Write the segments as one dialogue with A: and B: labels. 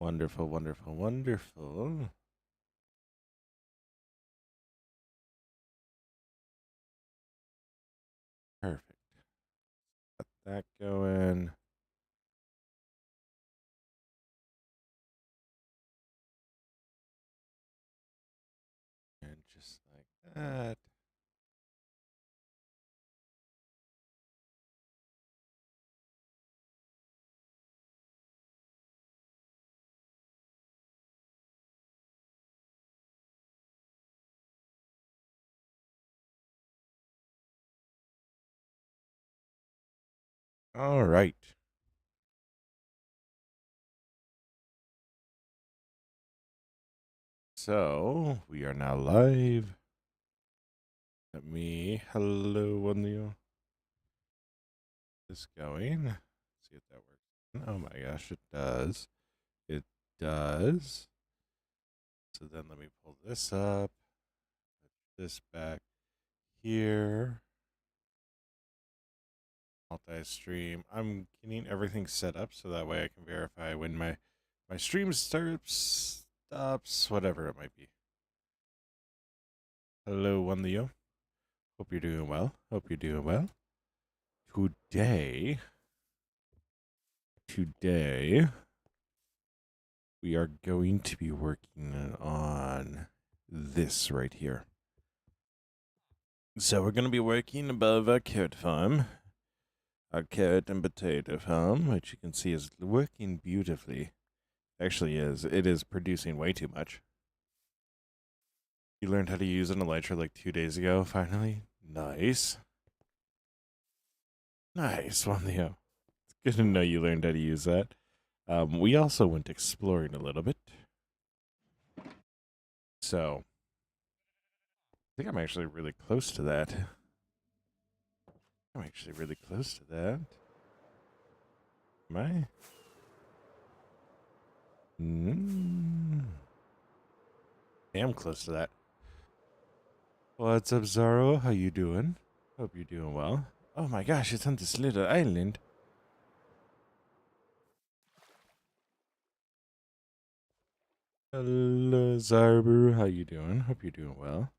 A: Wonderful, wonderful, wonderful. Perfect. Got that going. And just like that. All right. So we are now live. Let me hello on the this going. See if that works. Oh my gosh, it does. It does. So then let me pull this up. Put this back here. Multi-stream. I'm getting everything set up so that way I can verify when my stream starts, stops, whatever it might be. Hello, one Leo. Hope you're doing well. Hope you're doing well. Today, we are going to be working on this right here. So we're going to be working above our carrot farm, our carrot and potato farm, which you can see is working beautifully. Actually is. It is producing way too much. You learned how to use an elytra like 2 days ago, finally? Nice. Nice one, Leo. It's good to know you learned how to use that. We also went exploring a little bit. So, I think I'm actually really close to that. I'm actually really close to that. Am I? Damn close to that. What's up, Zaro? How you doing? Hope you're doing well. Oh my gosh, it's on this little island. Hello, Zarbu. How you doing? Hope you're doing well.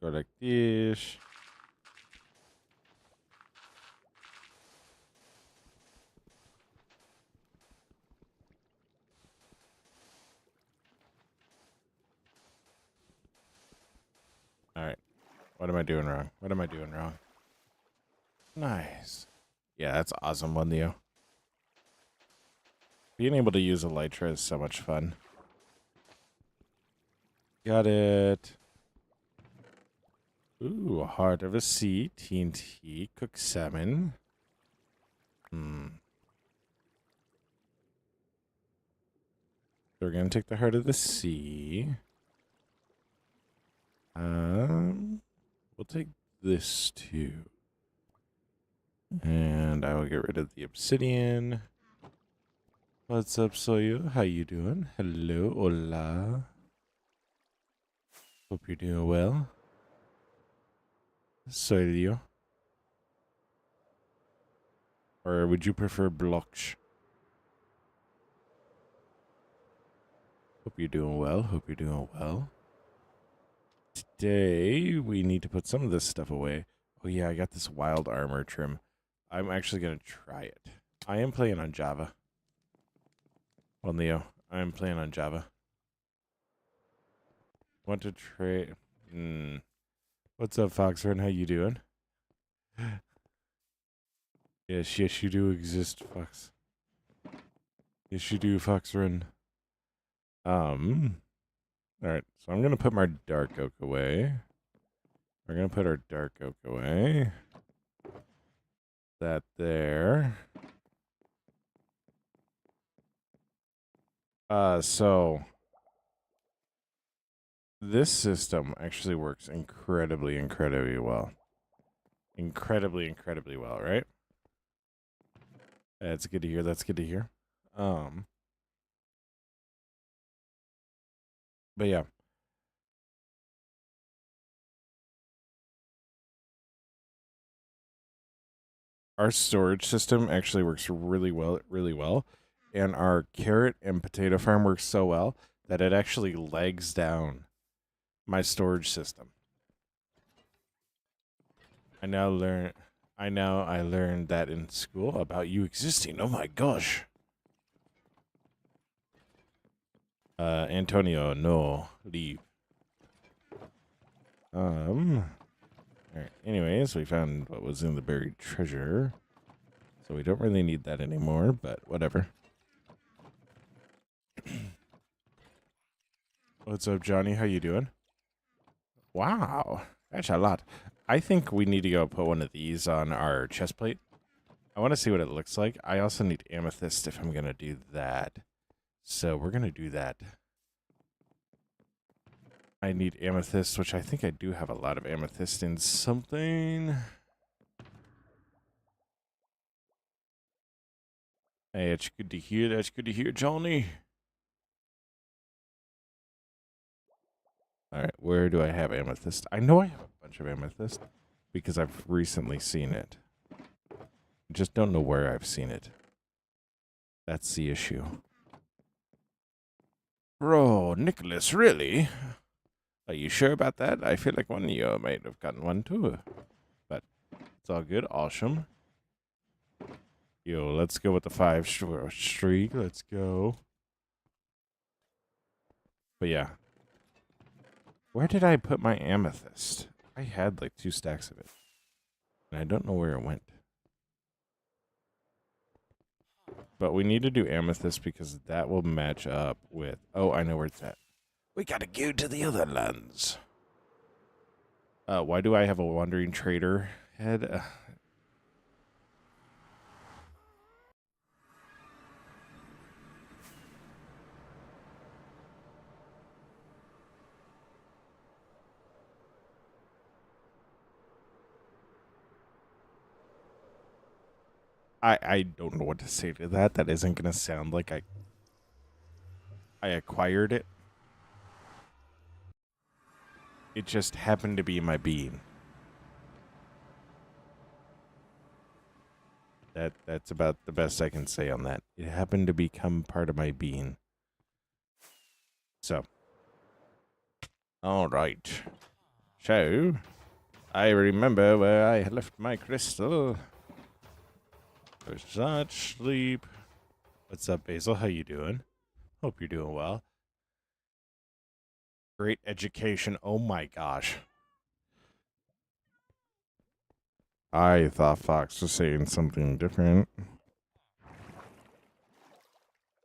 A: Go like this. All right. What am I doing wrong? What am I doing wrong? Nice. Yeah, that's awesome one, Leo. Being able to use elytra is so much fun. Got it. Ooh, Heart of a Sea, TNT, cooked salmon. So we're gonna take the Heart of the Sea. We'll take this too. And I will get rid of the obsidian. What's up, Soyu? How you doing? Hello, hola. Hope you're doing well. Soy Leo. Or would you prefer blocks? Hope you're doing well. Hope you're doing well. Today, we need to put some of this stuff away. Oh yeah, I got this wild armor trim. I'm actually going to try it. I am playing on Java. Well, Leo, I'm playing on Java. Want to trade? What's up, Foxfern? How you doing? Yes, you do exist, Fox. Yes, you do, Foxfern. Alright, so I'm gonna put my dark oak away. We're gonna put our dark oak away. That there. So this system actually works incredibly well. Incredibly well, right? That's good to hear. That's good to hear. But yeah, our storage system actually works really well, and our carrot and potato farm works so well that it actually legs down my storage system. I now learn. I learned that in school about you existing. Oh my gosh. Antonio, no, leave. All right. Anyways, we found what was in the buried treasure, so we don't really need that anymore. But whatever. What's up, Johnny? How you doing? Wow, that's a lot. I think we need to go put one of these on our chest plate. I want to see what it looks like. I also need amethyst if I'm gonna do that. So we're gonna do that. I need amethyst, which I think I do have a lot of amethyst in something. Hey, it's good to hear. That's good to hear, Johnny. All right, where do I have amethyst? I know I have a bunch of amethyst because I've recently seen it. I just don't know where I've seen it. That's the issue. Bro, Nicholas, really? Are you sure about that? I feel like one of you might have gotten one too. But it's all good. Awesome. Yo, let's go with the 5 streak. Let's go. But yeah. Where did I put my amethyst? I had like 2 stacks of it. And I don't know where it went. But we need to do amethyst because that will match up with... Oh, I know where it's at. We gotta go to the other lands. Why do I have a wandering trader head? I don't know what to say to that. That isn't gonna sound like I acquired it. It just happened to be my being. That's about the best I can say on that. It happened to become part of my being. So, all right. So, I remember where I left my crystal. There's such sleep. What's up, Basil? How you doing? Hope you're doing well. Great education. Oh my gosh. I thought Fox was saying something different.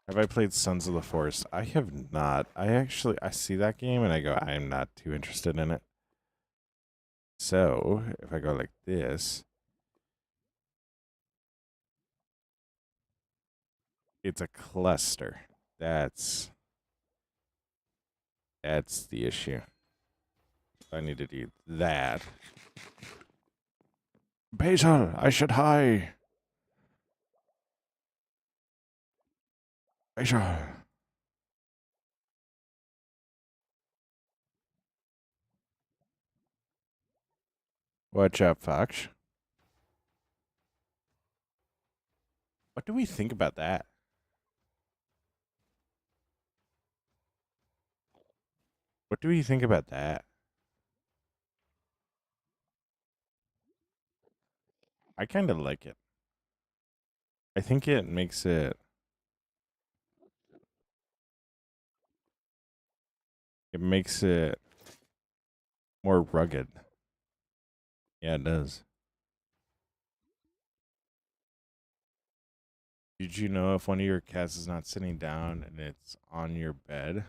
A: Have I played Sons of the Forest? I have not. I see that game and I go, I am not too interested in it. So, if I go like this, it's a cluster. That's the issue. I need to do that. Basil, I should hide. Basil. What's up, Fox? What do we think about that? What do we think about that? I kind of like it. I think it makes it more rugged. Yeah, it does. Did you know if one of your cats is not sitting down and it's on your bed,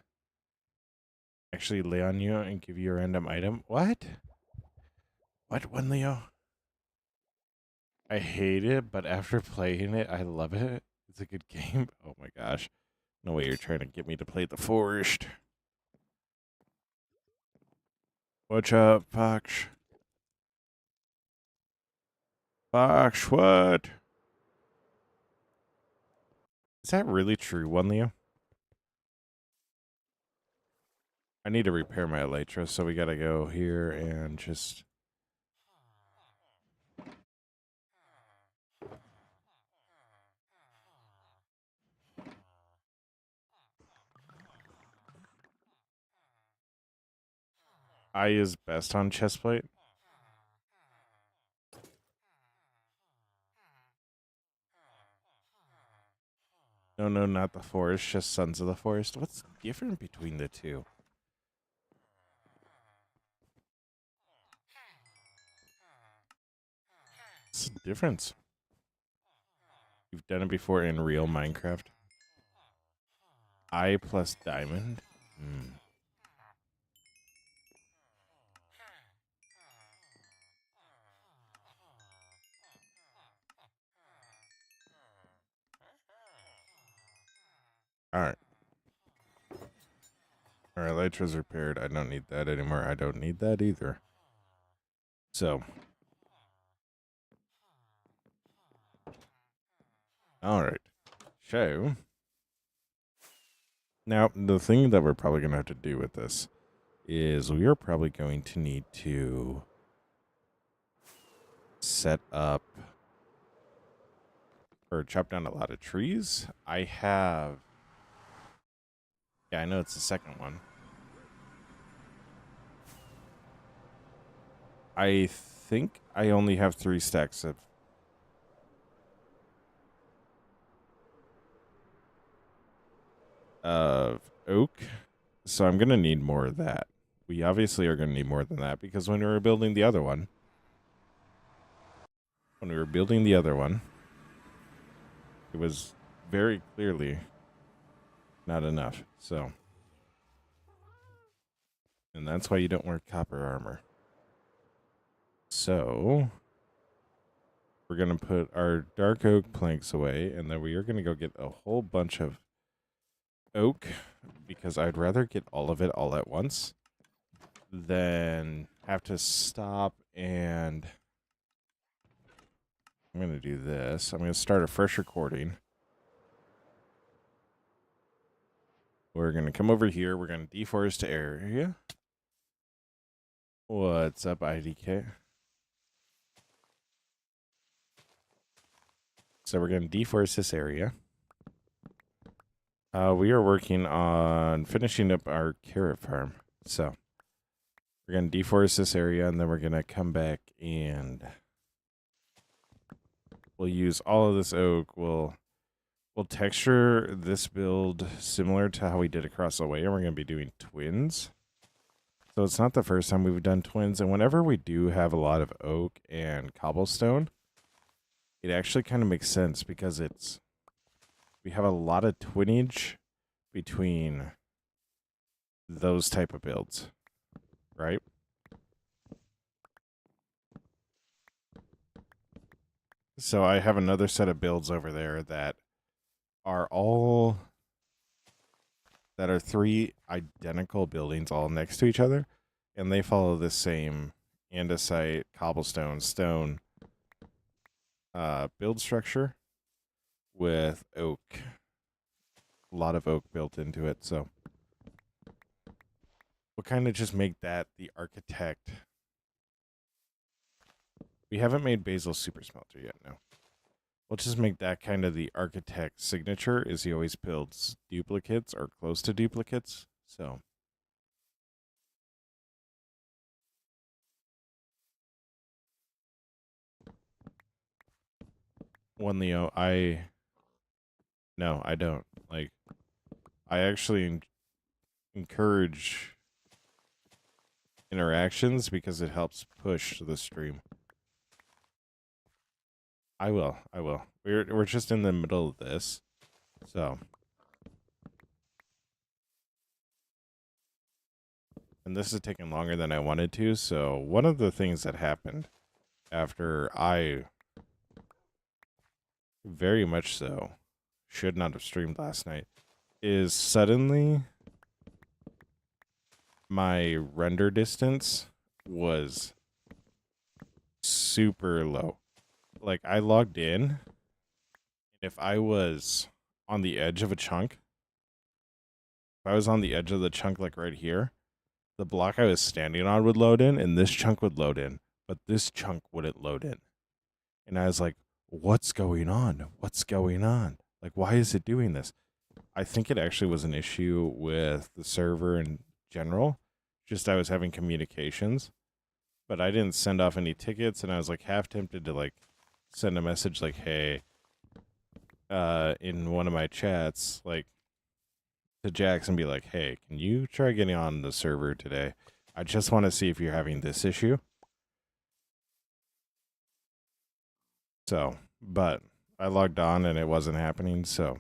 A: actually lay on you and give you a random item? What? What one, Leo? I hate it, but after playing it, I love it. It's a good game. Oh my gosh. No way you're trying to get me to play the Forest. What's up, Fox? Fox, what? Is that really true, one, Leo? I need to repair my elytra, so we gotta go here and just... I is best on chestplate. No, no, not the forest, just Sons of the Forest. What's different between the two? What's the difference? You've done it before in real Minecraft. I plus diamond. Hmm. All right. All right, elytra's repaired. I don't need that anymore. I don't need that either. So, all right. So, now the thing that we're probably going to have to do with this is we are probably going to need to set up or chop down a lot of trees. I have... Yeah, I know it's the second one. I think I only have 3 stacks of oak, so I'm going to need more of that. We obviously are going to need more than that because when we were building the other one, it was very clearly not enough. So, and that's why you don't wear copper armor. So, we're going to put our dark oak planks away, and then we are going to go get a whole bunch of oak because I'd rather get all of it all at once than have to stop and... I'm going to do this. I'm going to start a fresh recording. We're going to come over here. We're going to deforest area. What's up, IDK? So we're going to deforest this area. We are working on finishing up our carrot farm. So we're going to deforest this area, and then we're going to come back and we'll use all of this oak. We'll texture this build similar to how we did across the way, and we're going to be doing twins. So it's not the first time we've done twins, and whenever we do have a lot of oak and cobblestone, it actually kind of makes sense because we have a lot of twinnage between those type of builds, right? So I have another set of builds over there that are 3 identical buildings all next to each other, and they follow the same andesite, cobblestone, stone build structure with oak. A lot of oak built into it, so we'll kind of just make that the architect. We haven't made Basil Super Smelter yet, no. We'll just make that kind of the architect signature, is he always builds duplicates or close to duplicates, so... One Leo, no, I don't. Like, I actually encourage interactions because it helps push the stream. I will. We're just in the middle of this, so. And this is taking longer than I wanted to, so one of the things that happened after I very much so should not have streamed last night is suddenly my render distance was super low. Like, I logged in, and if I was on the edge of a chunk, if I was on the edge of the chunk, like right here, the block I was standing on would load in, and this chunk would load in, but this chunk wouldn't load in. And I was like, what's going on? What's going on? Like, why is it doing this? I think it actually was an issue with the server in general. Just I was having communications, but I didn't send off any tickets, and I was like half tempted to like send a message like, hey, in one of my chats, like to Jax and be like, hey, can you try getting on the server today? I just want to see if you're having this issue. So, but I logged on and it wasn't happening, so.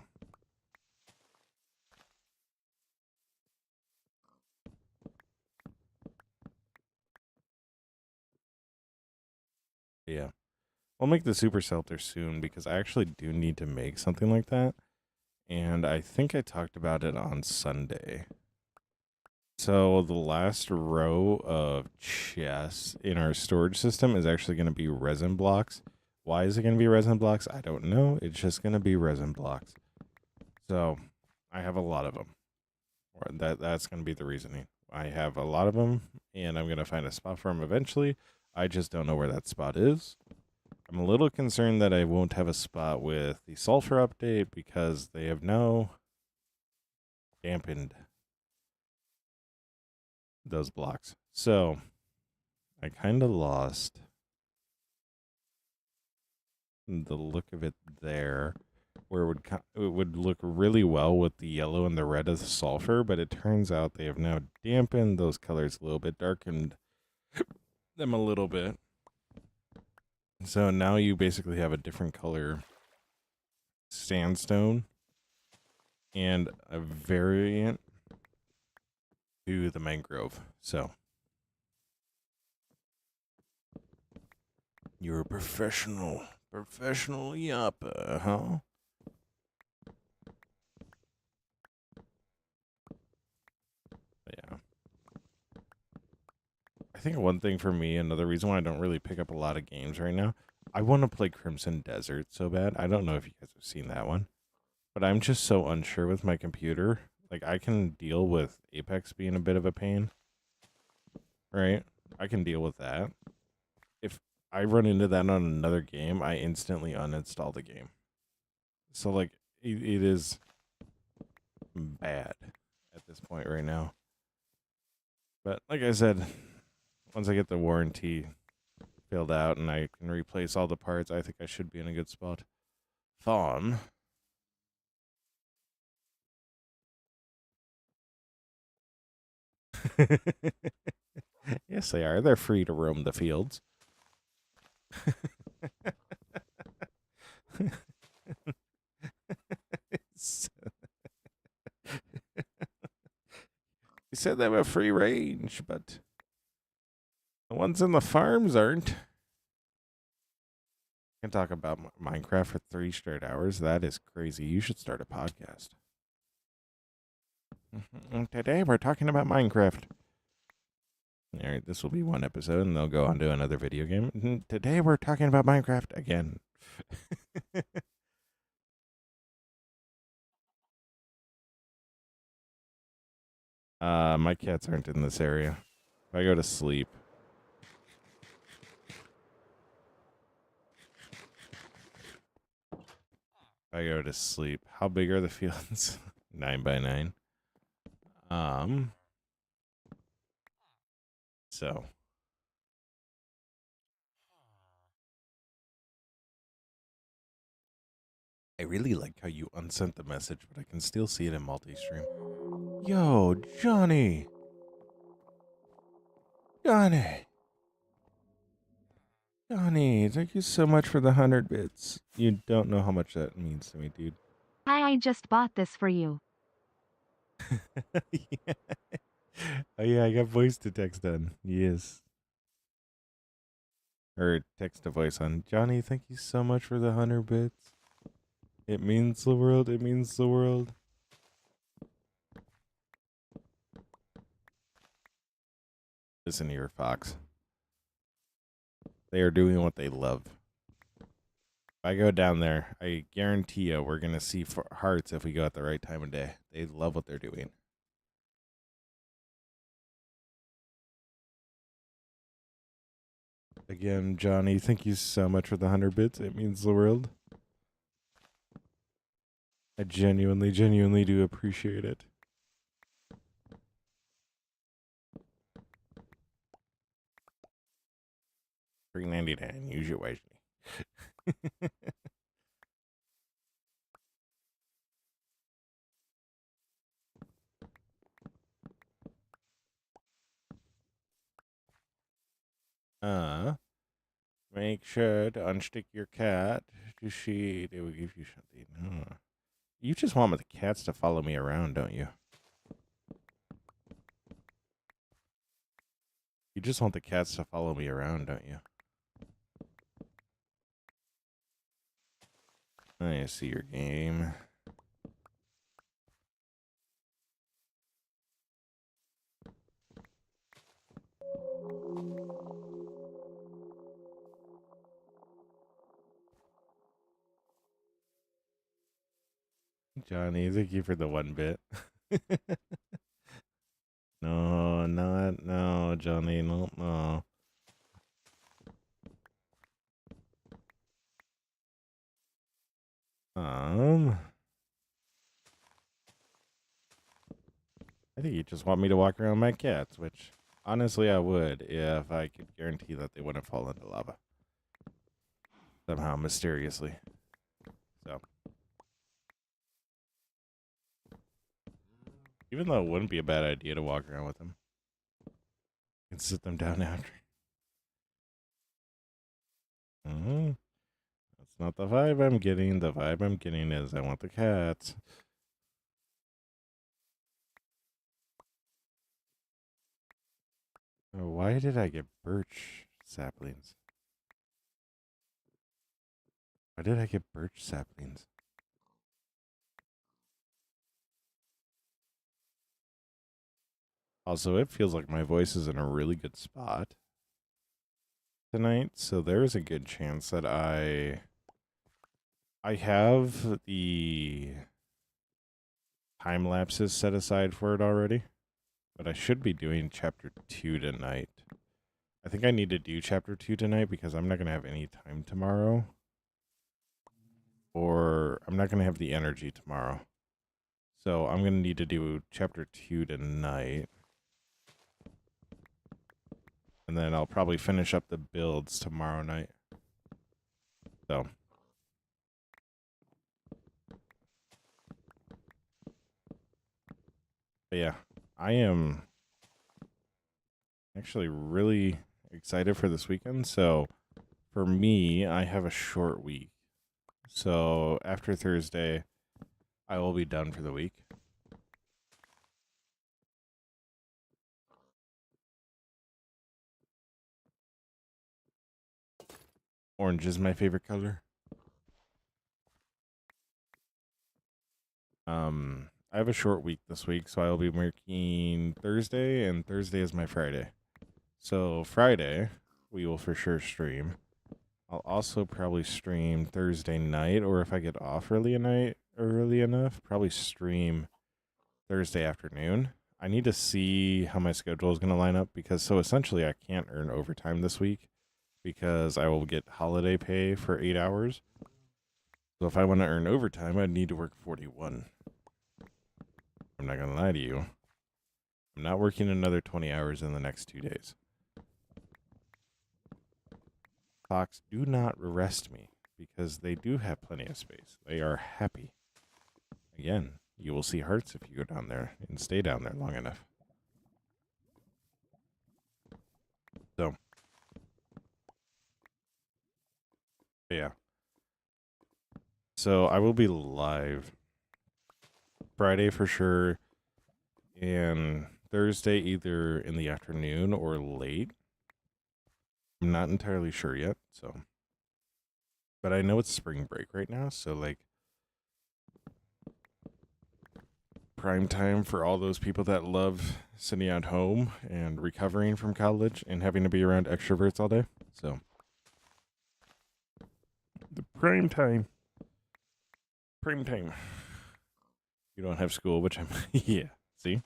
A: Yeah. I'll make the super shelter soon because I actually do need to make something like that. And I think I talked about it on Sunday. So the last row of chests in our storage system is actually going to be resin blocks. Why is it going to be resin blocks? I don't know. It's just going to be resin blocks. So I have a lot of them. That's going to be the reasoning. I have a lot of them, and I'm going to find a spot for them eventually. I just don't know where that spot is. I'm a little concerned that I won't have a spot with the sulfur update because they have now dampened those blocks. So I kind of lost the look of it there, where it would look really well with the yellow and the red of the sulfur, but it turns out they have now dampened those colors a little bit, darkened them a little bit. So now you basically have a different color sandstone and a variant to the mangrove. So you're a professional yapper, huh? Yeah. I think one thing for me, another reason why I don't really pick up a lot of games right now, I want to play Crimson Desert so bad. I don't know if you guys have seen that one, but I'm just so unsure with my computer. Like, I can deal with Apex being a bit of a pain, right? I can deal with that. If I run into that on another game, I instantly uninstall the game. So, like, it is bad at this point right now. But like I said, once I get the warranty filled out and I can replace all the parts, I think I should be in a good spot. Fawn. Yes, they are. They're free to roam the fields. You said they have a free range, but the ones in the farms aren't. Can talk about Minecraft for 3 straight hours. That is crazy. You should start a podcast. Today we're talking about Minecraft. All right, this will be one episode, and they'll go on to another video game. Today we're talking about Minecraft again. My cats aren't in this area. If I go to sleep. I go to sleep. How big are the fields? 9 by 9. So I really like how you unsent the message, but I can still see it in multi-stream. Yo, Johnny. Johnny. Johnny, thank you so much for the 100 bits. You don't know how much that means to me, dude.
B: Hi, I just bought this for you.
A: Yeah. Oh yeah, I got voice to text done. Yes. Or text to voice on. Johnny, thank you so much for the 100 bits. It means the world. It means the world. Listen here, Fox. They are doing what they love. If I go down there, I guarantee you we're going to see hearts if we go at the right time of day. They love what they're doing. Again, Johnny, thank you so much for the 100 bits. It means the world. I genuinely, genuinely do appreciate it. $3.99. Use it wisely. Make sure to unstick your cat to see they will give you something. You just want the cats to follow me around, don't you? You just want the cats to follow me around, don't you? I see your game. Johnny, thank you for the 1 bit. No, Johnny, no. I think you just want me to walk around my cats, which honestly I would if I could guarantee that they wouldn't fall into lava. Somehow, mysteriously. So. Even though it wouldn't be a bad idea to walk around with them. And sit them down after. That's not the vibe I'm getting. The vibe I'm getting is I want the cats. Oh, why did I get birch saplings? Why did I get birch saplings? Also, it feels like my voice is in a really good spot tonight, so there is a good chance that I have the time lapses set aside for it already, but I should be doing chapter 2 tonight. I think I need to do chapter 2 tonight because I'm not going to have any time tomorrow, or I'm not going to have the energy tomorrow. So I'm going to need to do chapter 2 tonight. And then I'll probably finish up the builds tomorrow night. So. But yeah, I am actually really excited for this weekend. So for me, I have a short week. So after Thursday, I will be done for the week. Orange is my favorite color. I have a short week this week, so I'll be working Thursday, and Thursday is my Friday. So Friday, we will for sure stream. I'll also probably stream Thursday night, or if I get off early enough, probably stream Thursday afternoon. I need to see how my schedule is going to line up because so essentially I can't earn overtime this week because I will get holiday pay for 8 hours. So if I want to earn overtime, I'd need to work 41. I'm not going to lie to you. I'm not working another 20 hours in the next 2 days. Fox, do not arrest me because they do have plenty of space. They are happy. Again, you will see hearts if you go down there and stay down there long enough. So, yeah. So I will be live Friday for sure, and Thursday either in the afternoon or late. I'm not entirely sure yet, so. But I know it's spring break right now, so like prime time for all those people that love sitting at home and recovering from college and having to be around extroverts all day. So the prime time. Prime time. You don't have school, which I'm yeah. See?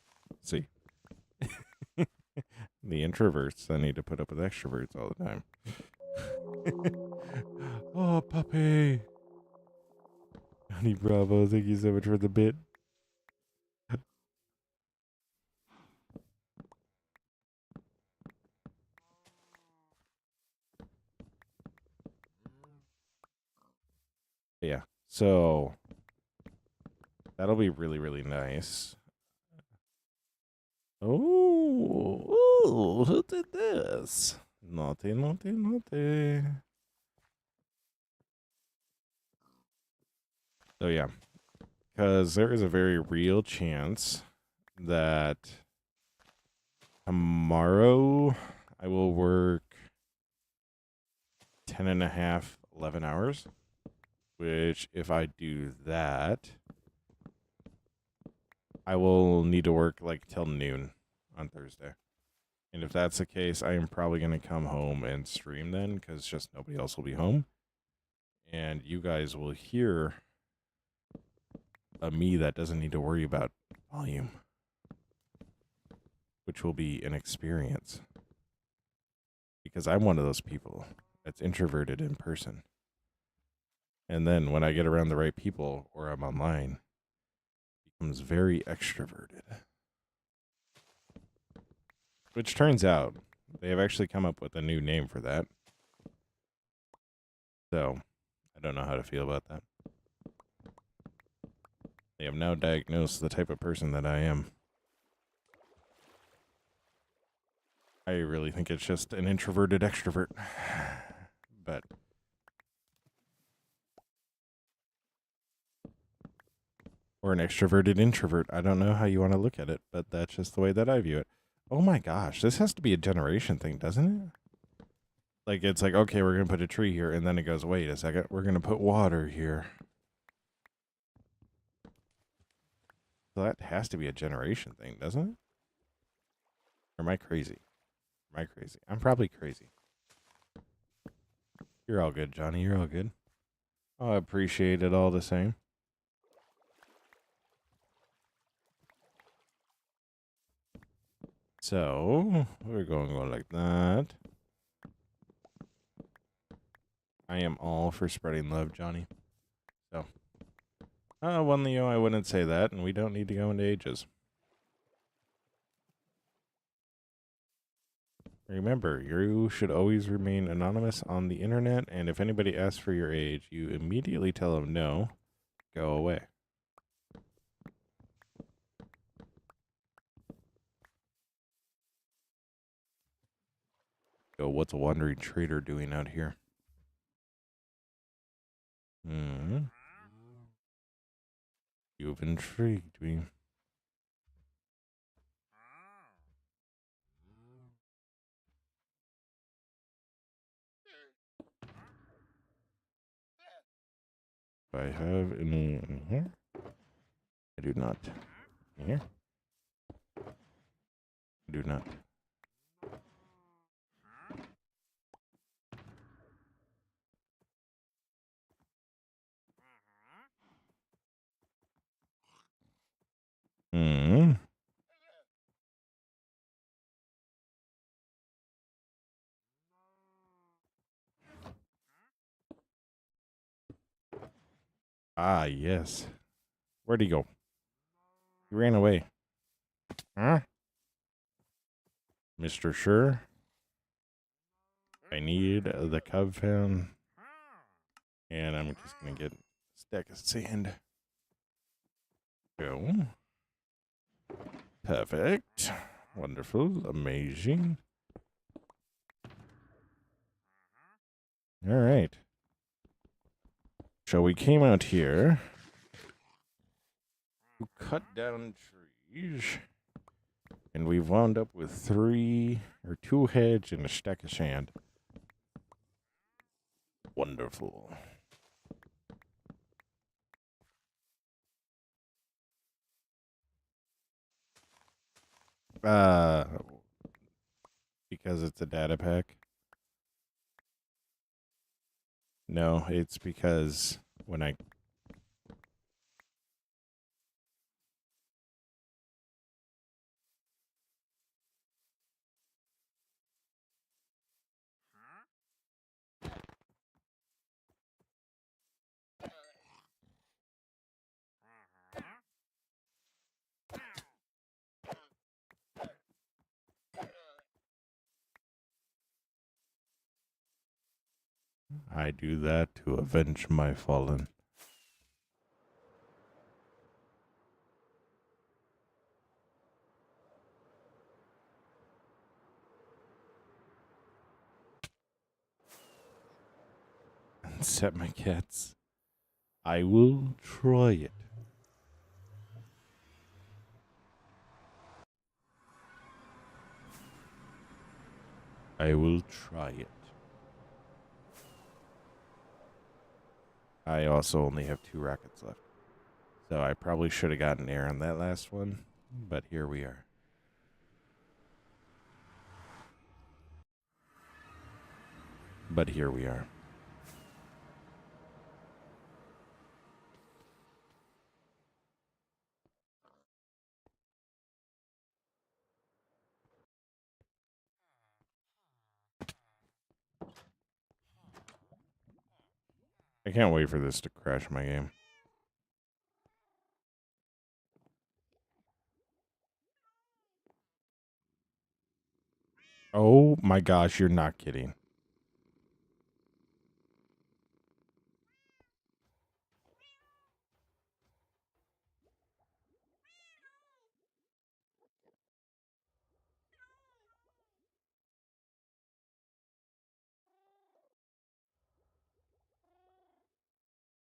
A: The introverts that need to put up with extroverts all the time. Oh, puppy. Honey Bravo, thank you so much for the bit. Yeah. So that'll be really, really nice. Oh, who did this? Naughty, naughty, naughty. So yeah, because there is a very real chance that tomorrow I will work 10 and a half, 11 hours, which if I do that, I will need to work like till noon on Thursday. And if that's the case, I am probably going to come home and stream then because just nobody else will be home. And you guys will hear a me that doesn't need to worry about volume, which will be an experience. Because I'm one of those people that's introverted in person. And then when I get around the right people or I'm online, it becomes very extroverted. Which turns out they have actually come up with a new name for that. So I don't know how to feel about that. They have now diagnosed the type of person that I am. I really think it's just an introverted extrovert. But or an extroverted introvert. I don't know how you want to look at it, but that's just the way that I view it. Oh my gosh, this has to be a generation thing, doesn't it? Like, it's like, okay, we're going to put a tree here, and then it goes, wait a second, we're going to put water here. So that has to be a generation thing, doesn't it? Or am I crazy? Am I crazy? I'm probably crazy. You're all good, Johnny. You're all good. I appreciate it all the same. So, we're going to go like that. I am all for spreading love, Johnny. So, one Leo, I wouldn't say that, and we don't need to go into ages. Remember, you should always remain anonymous on the internet, and if anybody asks for your age, you immediately tell them no, go away. Go, what's a wandering trader doing out here? Hmm. You've intrigued me. Do I have any in here? I do not. In here? I do not. Hmm. Ah, yes. Where'd he go? He ran away. Huh? Mr. Sure? I need the cub fan. And I'm just going to get a stack of sand. Go. Perfect. Wonderful. Amazing. All right. So we came out here to cut down trees. And we've wound up with 2 heads and a stack of sand. Wonderful. Uh, because it's a data pack. No, it's because when I I do that to avenge my fallen. And set my cats. I will try it. I will try it. I also only have 2 rockets left. So I probably should have gotten air on that last one, but here we are. But here we are. I can't wait for this to crash my game. Oh my gosh, you're not kidding.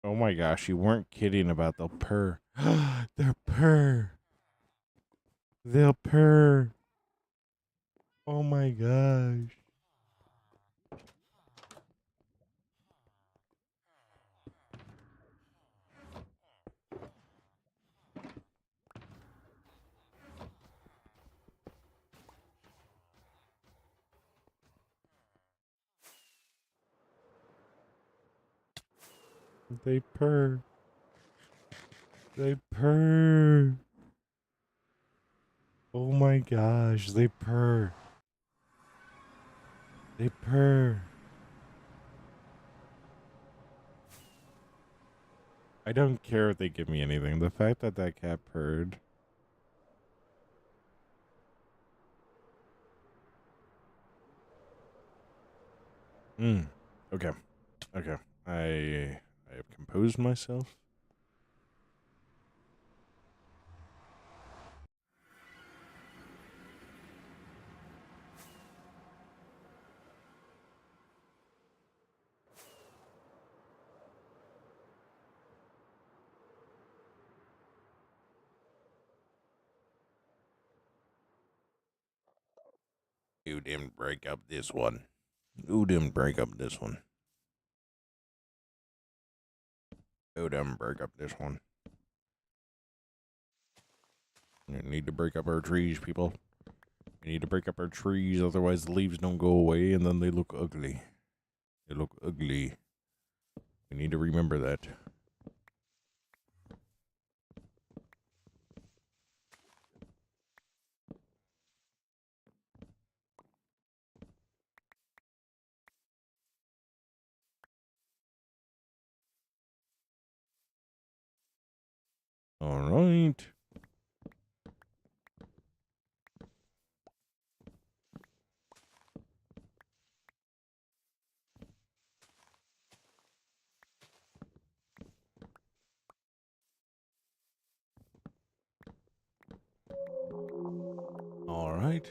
A: Oh my gosh, you weren't kidding about the purr. They're purr. They'll purr. Oh my gosh. They purr. They purr. Oh my gosh, they purr. They purr. I don't care if they give me anything. The fact that that cat purred. Okay. Okay. I have composed myself. You didn't break up this one. Who didn't break up this one? Who didn't break up this one? We need to break up our trees, people. We need to break up our trees, otherwise the leaves don't go away and then they look ugly. They look ugly. We need to remember that. All right. All right.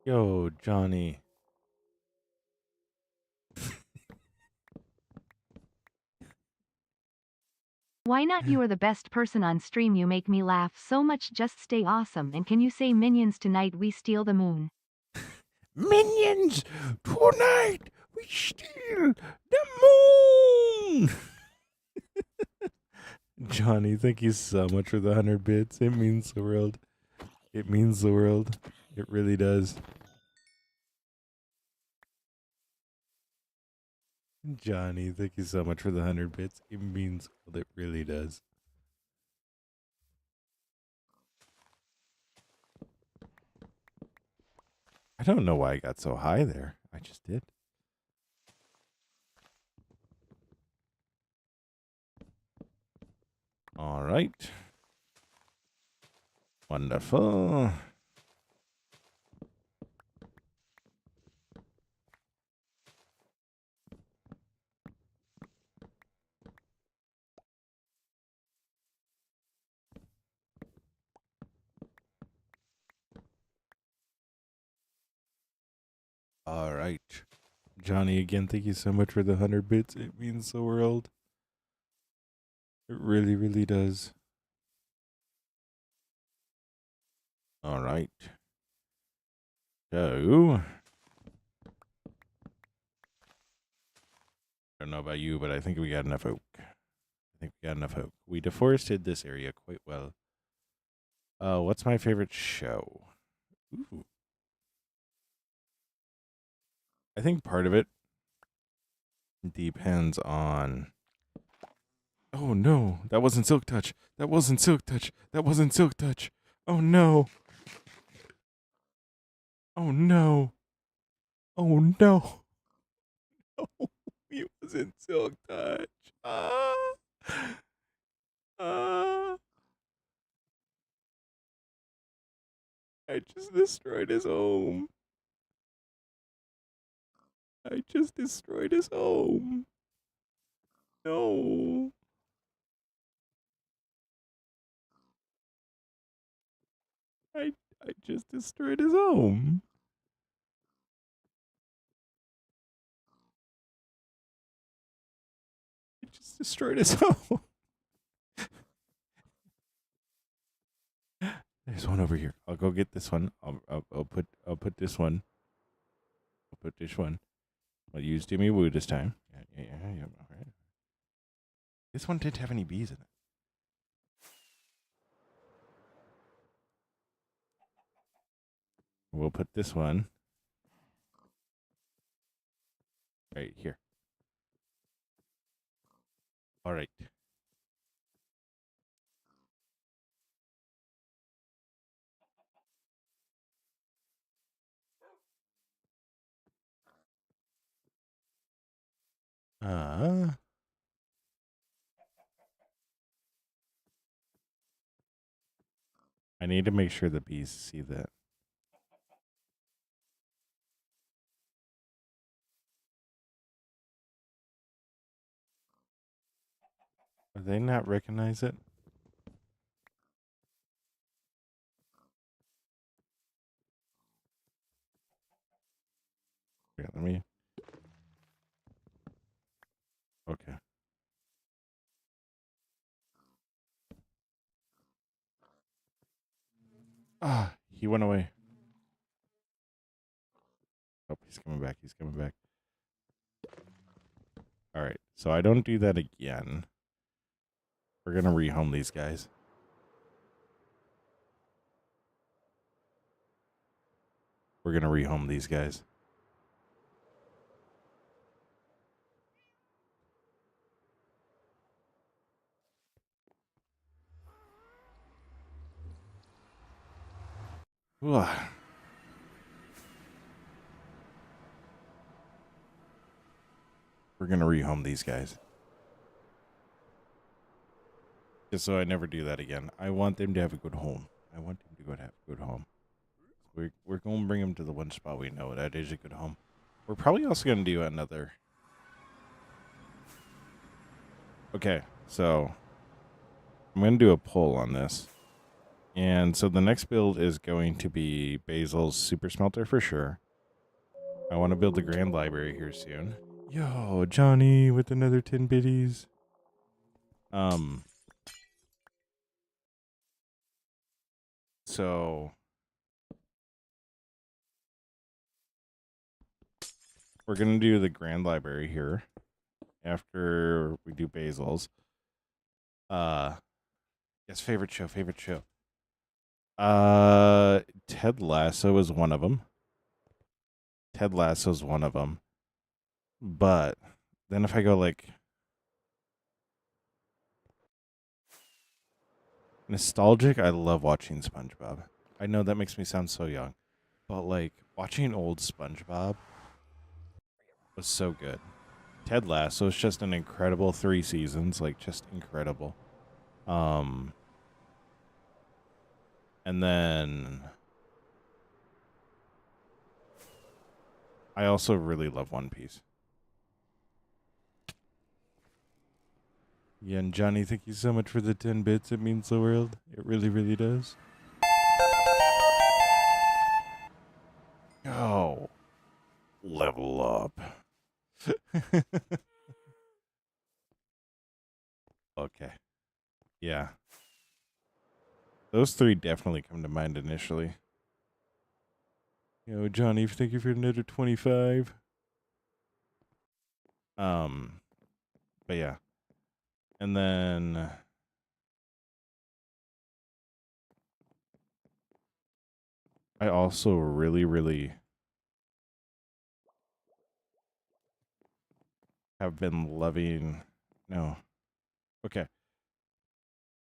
A: Yo, Johnny.
B: Why not? You are the best person on stream. You make me laugh so much. Just stay awesome. And can you say minions tonight we steal the moon?
A: Minions, tonight we steal the moon. Johnny, thank you so much for the 100 bits. It means the world. It means the world. It really does. Johnny, thank you so much for the 100 bits. It means the world. It really does. I don't know why I got so high there. I just did. All right. Wonderful. All right. Johnny, again, thank you so much for the 100 bits. It means the world. It really, really does. All right. So, I don't know about you, but I think we got enough oak. We deforested this area quite well. What's my favorite show? Ooh. I think part of it depends on. Oh no, that wasn't Silk Touch. That wasn't Silk Touch. That wasn't Silk Touch. Oh no. Oh no. Oh no. Oh, it wasn't Silk Touch. Ah. Ah. I just destroyed his home. I just destroyed his home. No. I I just destroyed his home. I just destroyed his home. There's one over here. I'll go get this one. I'll put this one. I'll put this one. I'll use Dimmy Woo this time. Yeah. All right. This one didn't have any bees in it. We'll put this one right here. All right. Uh, I need to make sure the bees see that. Do they not recognize it? Here, let me. Okay. Ah, he went away. Oh, he's coming back. He's coming back. All right. So I don't do that again. We're going to rehome these guys. We're going to rehome these guys. Ugh. We're going to rehome these guys. Just so I never do that again. I want them to have a good home. I want them to go have a good home. We're going to bring them to the one spot we know that is a good home. We're probably also going to do another. Okay, so I'm going to do a poll on this. And so the next build is going to be Basil's Super Smelter for sure. I want to build the Grand Library here soon. Yo, Johnny with another 10 biddies. So we're going to do the Grand Library here after we do Basil's. Yes, favorite show. Ted Lasso is one of them. But then if I go like nostalgic, I love watching SpongeBob. I know that makes me sound so young, but like watching old SpongeBob was so good. Ted Lasso is just an incredible 3 seasons, like just incredible. And then I also really love One Piece. Yeah, and Johnny, thank you so much for the 10 bits. It means the world. It really, really does. Oh. Level up. Okay. Yeah. Those three definitely come to mind initially. Johnny, thank you for another 25. But yeah. And then I also really, really have been loving. No. Okay.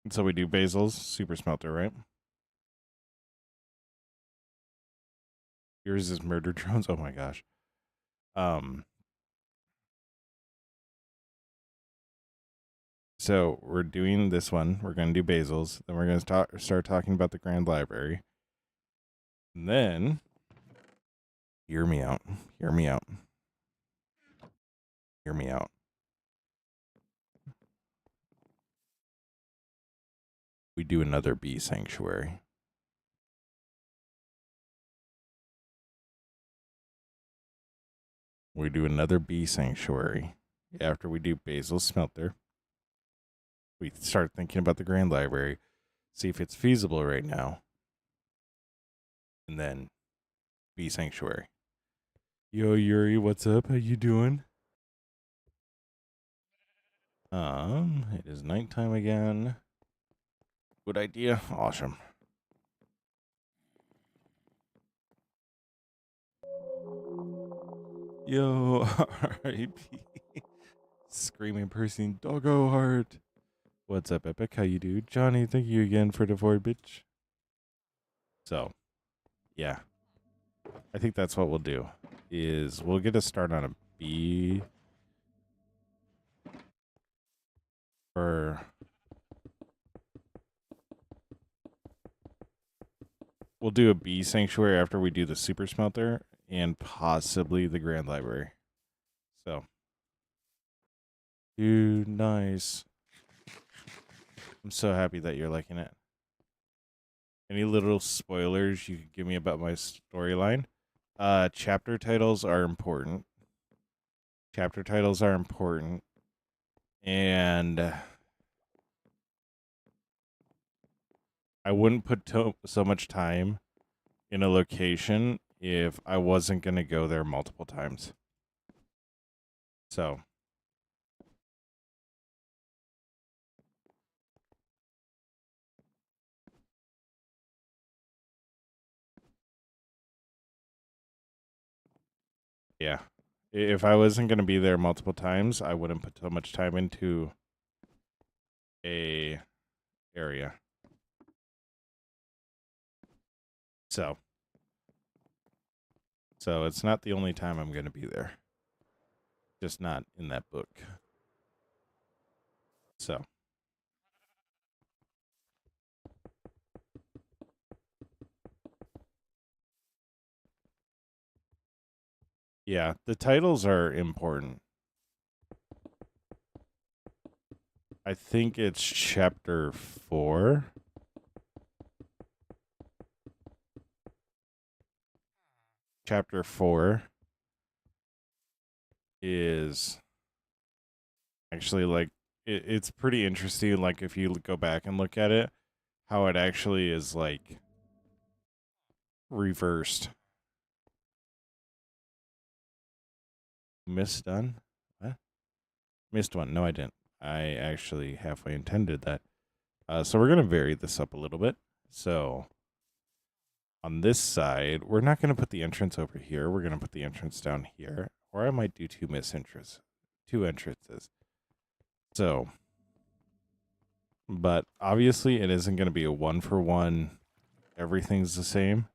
A: And so we do Basil's super smelter, right? Yours is murder drones. Oh my gosh. So we're doing this one. We're going to do Basil's. Then we're going to start talking about the Grand Library. And then, hear me out. Hear me out. Hear me out. We do another bee sanctuary. We do another bee sanctuary. After we do Basil's Smelter, we start thinking about the Grand Library, see if it's feasible right now, and then bee sanctuary. Yo, Yuri, what's up? How you doing? It is nighttime again. Good idea. Awesome. Yo, R.I.P. Screaming person, doggo heart. What's up, Epic? How you do? Johnny, thank you again for the void, bitch. So, yeah. I think that's what we'll do. Is we'll get a start on a bee. Or we'll do a bee sanctuary after we do the super smelter and possibly the Grand Library. So, dude, nice. I'm so happy that you're liking it. Any little spoilers you could give me about my storyline? Chapter titles are important. Chapter titles are important. And I wouldn't put so much time in a location if I wasn't going to go there multiple times. So, yeah. If I wasn't going to be there multiple times, I wouldn't put so much time into a area. So it's not the only time I'm going to be there. Just not in that book. So, yeah, the titles are important. I think it's chapter 4. Chapter 4 is actually like it's pretty interesting. Like if you go back and look at it, how it actually is like reversed. Missed done? What? Missed one. No, I didn't. I actually halfway intended that. So we're going to vary this up a little bit. So on this side, we're not going to put the entrance over here. We're going to put the entrance down here. Or I might do two entrances. So, but obviously it isn't going to be a 1-for-1. Everything's the same.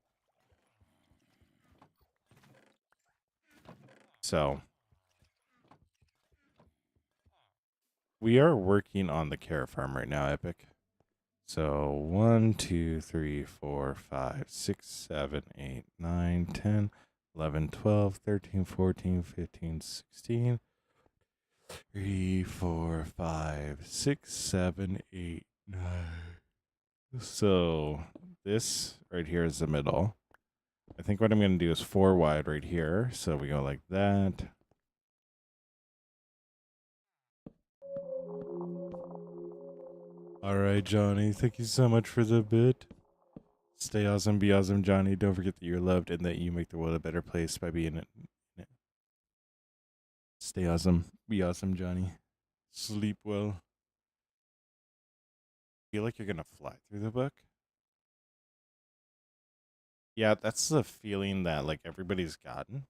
A: So we are working on the carrot farm right now, Epic. So 1, 2, 3, 4, 5, 6, 7, 8, 9, 10, 11, 12, 13, 14, 15, 16. 3, 4, 5, 6, 7, 8, 9. So this right here is the middle. I think what I'm going to do is 4 wide right here. So we go like that. All right, Johnny. Thank you so much for the bit. Stay awesome, be awesome, Johnny. Don't forget that you're loved and that you make the world a better place by being it. Stay awesome, be awesome, Johnny. Sleep well. Feel like you're gonna fly through the book. Yeah, that's the feeling that like everybody's gotten.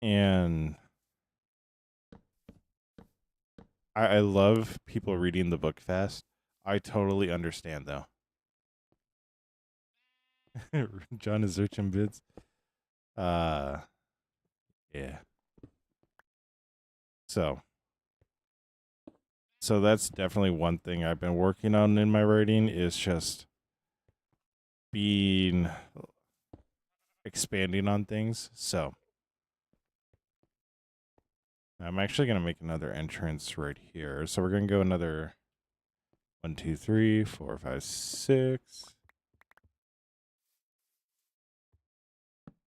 A: And I love people reading the book fast. I totally understand though. John is searching bids. Uh yeah. So that's definitely one thing I've been working on in my writing is just being expanding on things. So I'm actually gonna make another entrance right here. So we're gonna go another 1, 2, 3, 4, 5, 6.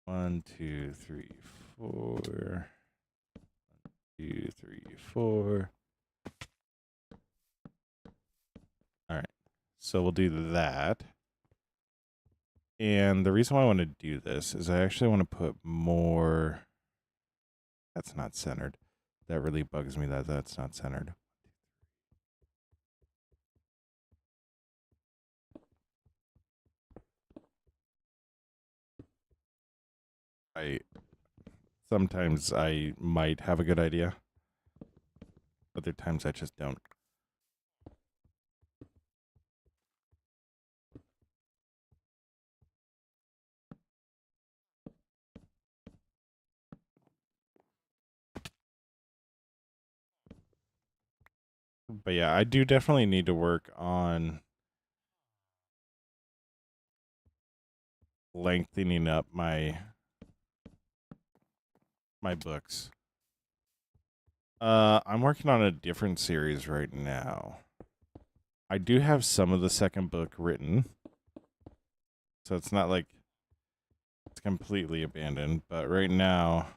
A: 1, 2, 3, 4. 2, 3, 4. All right. So we'll do that. And the reason why I want to do this is I actually want to put more. That's not centered. That really bugs me that that's not centered. I sometimes I might have a good idea. Other times I just don't. But yeah, I do definitely need to work on lengthening up my books. I'm working on a different series right now. I do have some of the second book written. So it's not like it's completely abandoned, but right now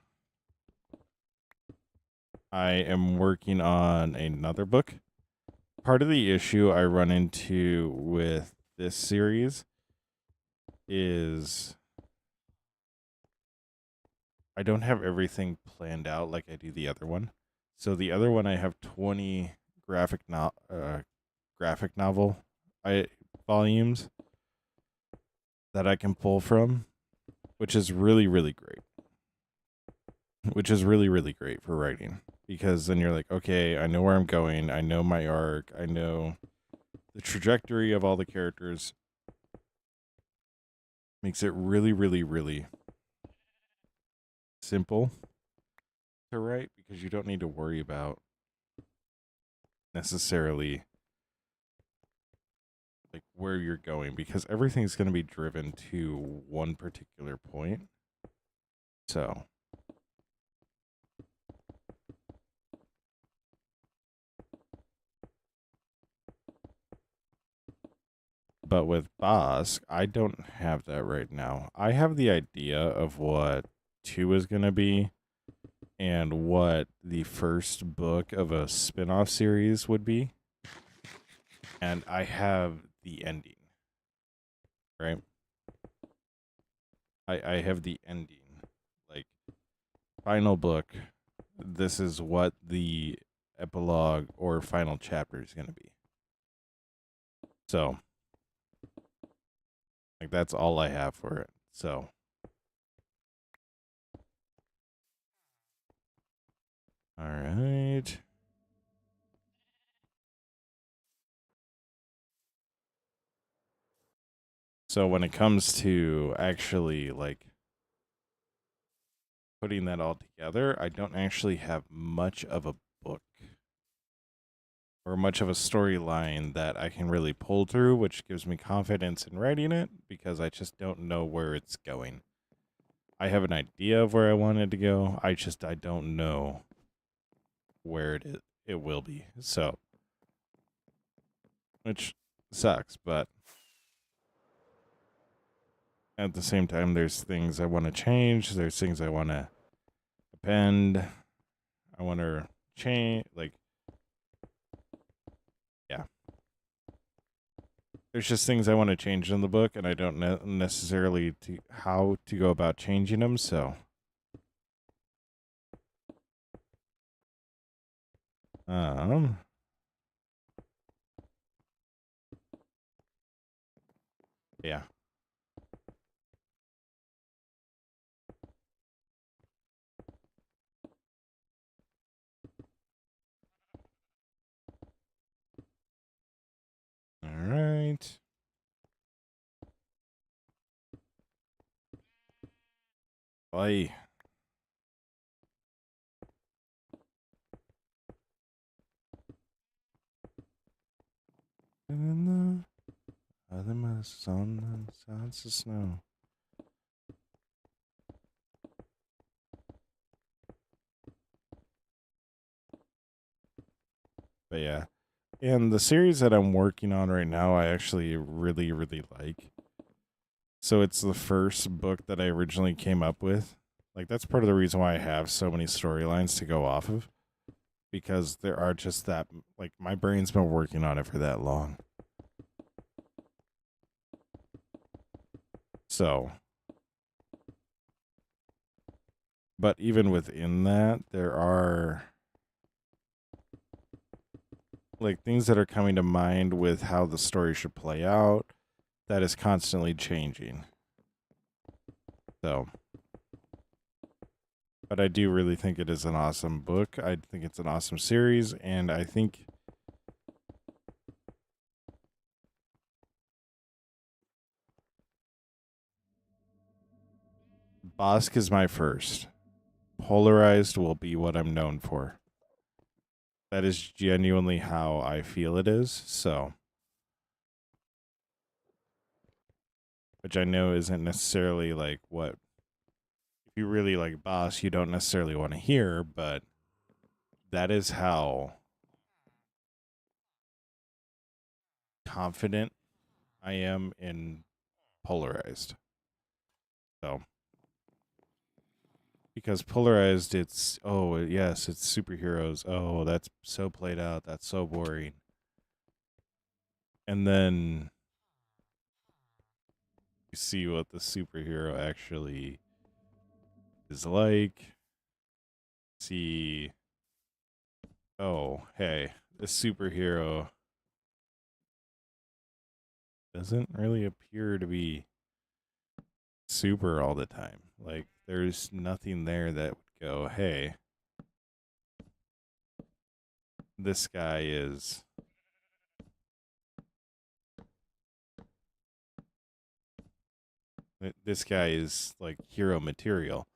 A: I am working on another book. Part of the issue I run into with this series is I don't have everything planned out like I do the other one. So the other one I have 20 graphic novel volumes that I can pull from, which is really really great. Which is really really great for writing because then you're like, okay, I know where I'm going, I know my arc, I know the trajectory of all the characters. Makes it really really really simple to write because you don't need to worry about necessarily like where you're going because everything's going to be driven to one particular point. So, but with Bosk, I don't have that right now. I have the idea of what 2 is going to be and what the first book of a spin-off series would be. And I have the ending. Right? I have the ending. Like final book, this is what the epilogue or final chapter is going to be. So, like, that's all I have for it. So, all right. So, when it comes to actually, like, putting that all together, I don't actually have much of a book or much of a storyline that I can really pull through, which gives me confidence in writing it because I just don't know where it's going. I have an idea of where I want it to go. I don't know where it will be. So, which sucks, but At the same time, there's things I want to change. There's things I want to append. I want to change. Like, yeah, there's just things I want to change in the book, and I don't necessarily how to go about changing them. So, um, yeah. All right. Bye. And the other months on the sides of snow. But yeah. And the series that I'm working on right now, I actually really, really like. So it's the first book that I originally came up with. Like, that's part of the reason why I have so many storylines to go off of. Because there are just that, like, my brain's been working on it for that long. So, but even within that, there are like things that are coming to mind with how the story should play out that is constantly changing. So, but I do really think it is an awesome book. I think it's an awesome series, and I think Bosk is my first. Polarized will be what I'm known for. That is genuinely how I feel it is. So, which I know isn't necessarily like what if you really like Boss, you don't necessarily want to hear, but that is how confident I am in Polarized. So, because Polarized, it's, oh, yes, it's superheroes. Oh, that's so played out. That's so boring. And then you see what the superhero actually is like. See, oh, hey, the superhero doesn't really appear to be super all the time. Like, there's nothing there that would go, hey, this guy is this guy is like hero material.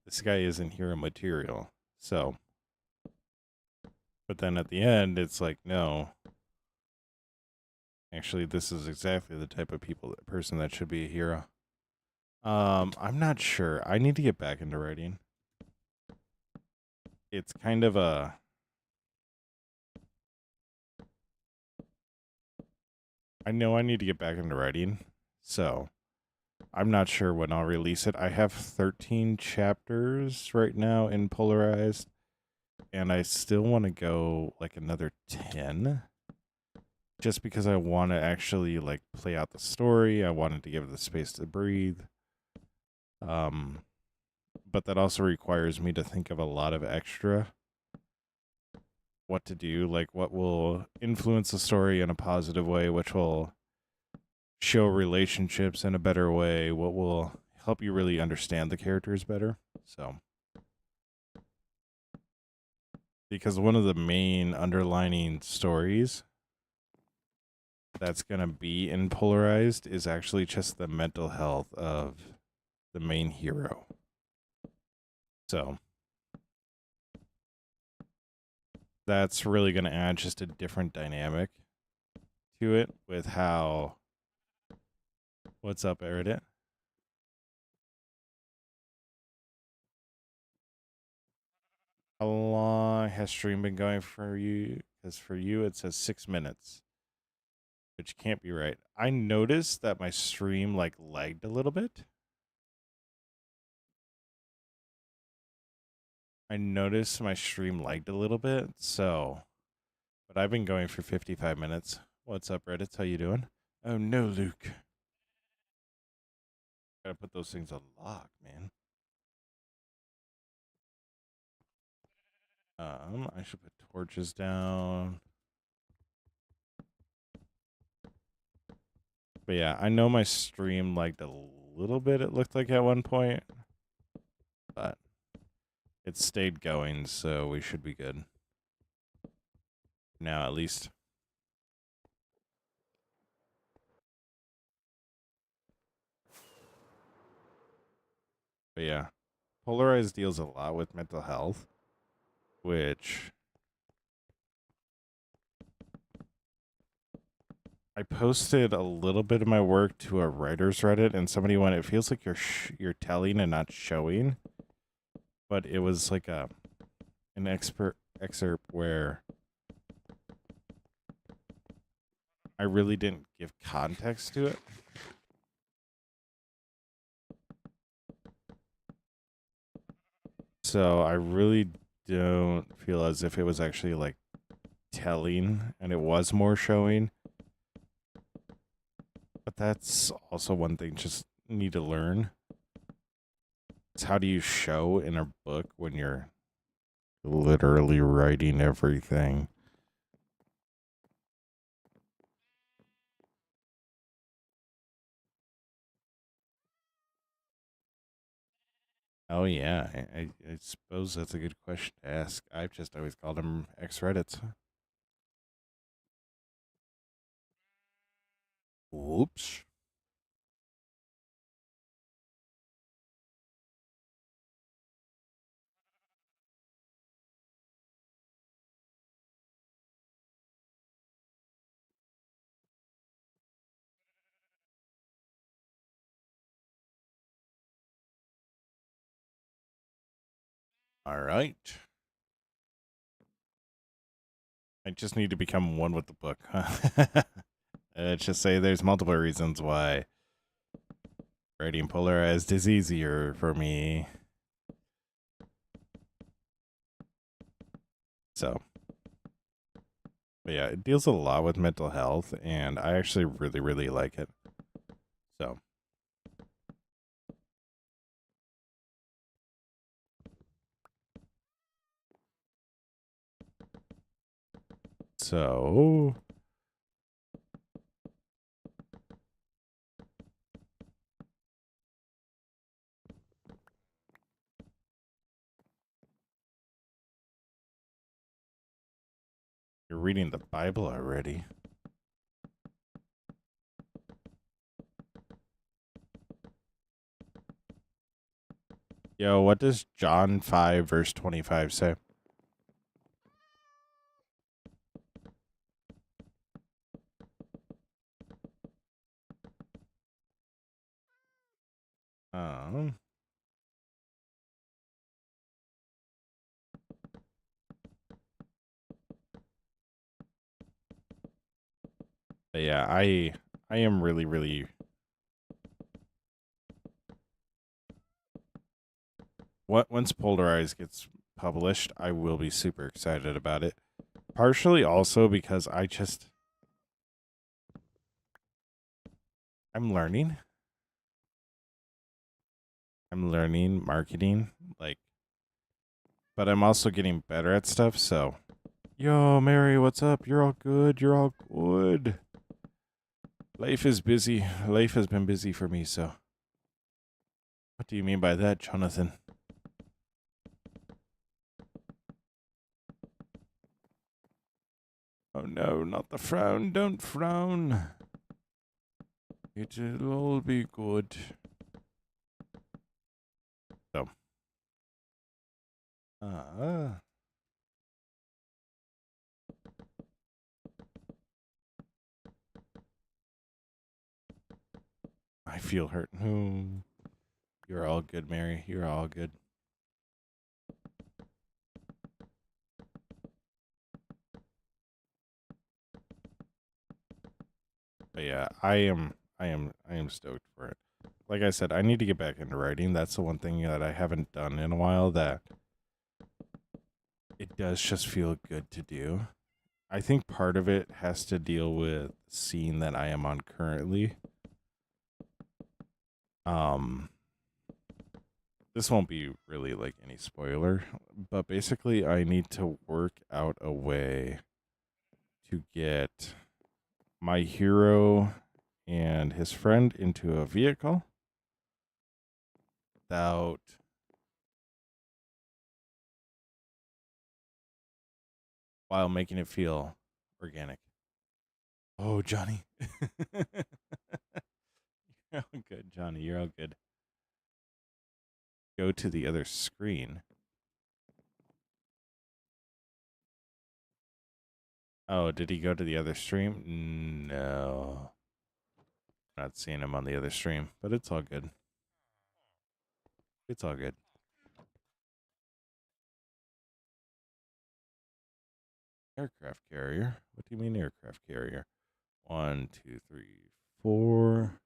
A: This guy isn't hero material. So, but then at the end, it's like, no, actually, this is exactly the type of person that should be a hero. I'm not sure. I need to get back into writing. It's kind of a. I know I need to get back into writing, so I'm not sure when I'll release it. I have 13 chapters right now in Polarized, and I still want to go like another 10 just because I want to actually like play out the story. I wanted to give it the space to breathe. Um but that also requires me to think of a lot of extra what to do, like what will influence the story in a positive way, which will show relationships in a better way, what will help you really understand the characters better. So, because one of the main underlining stories that's going to be in Polarized is actually just the mental health of the main hero. So, that's really going to add just a different dynamic to it with how. What's up, Eridit? How long has stream been going for you? Because for you, it says 6 minutes. which can't be right. I noticed that my stream like lagged a little bit. So, but I've been going for 55 minutes. What's up, Reddit? How you doing? Oh no, Luke. Gotta put those things on lock, man. I should put torches down. But yeah, I know my stream lagged a little bit, it looked like at one point. But it stayed going, so we should be good. Now, at least. But yeah, Polarized deals a lot with mental health, which I posted a little bit of my work to a writer's Reddit, and somebody went, "It feels like you're telling and not showing," but it was like an excerpt where I really didn't give context to it. So I really don't feel as if it was actually like telling, and it was more showing. But that's also one thing just need to learn. It's how do you show in a book when you're literally writing everything? Oh yeah, I suppose that's a good question to ask. I've just always called them X Reddits. Whoops. All right. I just need to become one with the book. Let's just say there's multiple reasons why writing polarized is easier for me. So, but yeah, it deals a lot with mental health, and I actually really, really like it. So, so you're reading the Bible already. Yo, what does John 5, verse 25 say? Um, but yeah, I am really, really. Once Polarized gets published, I will be super excited about it. Partially also because I'm learning. I'm learning marketing, like, but I'm also getting better at stuff. So, yo, Mary, what's up? You're all good. You're all good. Life is busy. Life has been busy for me. So, what do you mean by that, Jonathan? Oh no, not the frown. Don't frown. It'll all be good. So, uh, I feel hurt. You're all good, Mary. You're all good. But yeah, I am stoked for it. Like I said, I need to get back into writing. That's the one thing that I haven't done in a while that it does just feel good to do. I think part of it has to deal with the scene that I am on currently. Um this won't be really like any spoiler, but basically I need to work out a way to get my hero and his friend into a vehicle without while making it feel organic. Oh, Johnny. You're all good, Johnny. You're all good. Go to the other screen. Oh, did he go to the other stream? No. Not seeing him on the other stream, but it's all good. It's all good. Aircraft carrier? What do you mean aircraft carrier? 1, 2, 3, 4.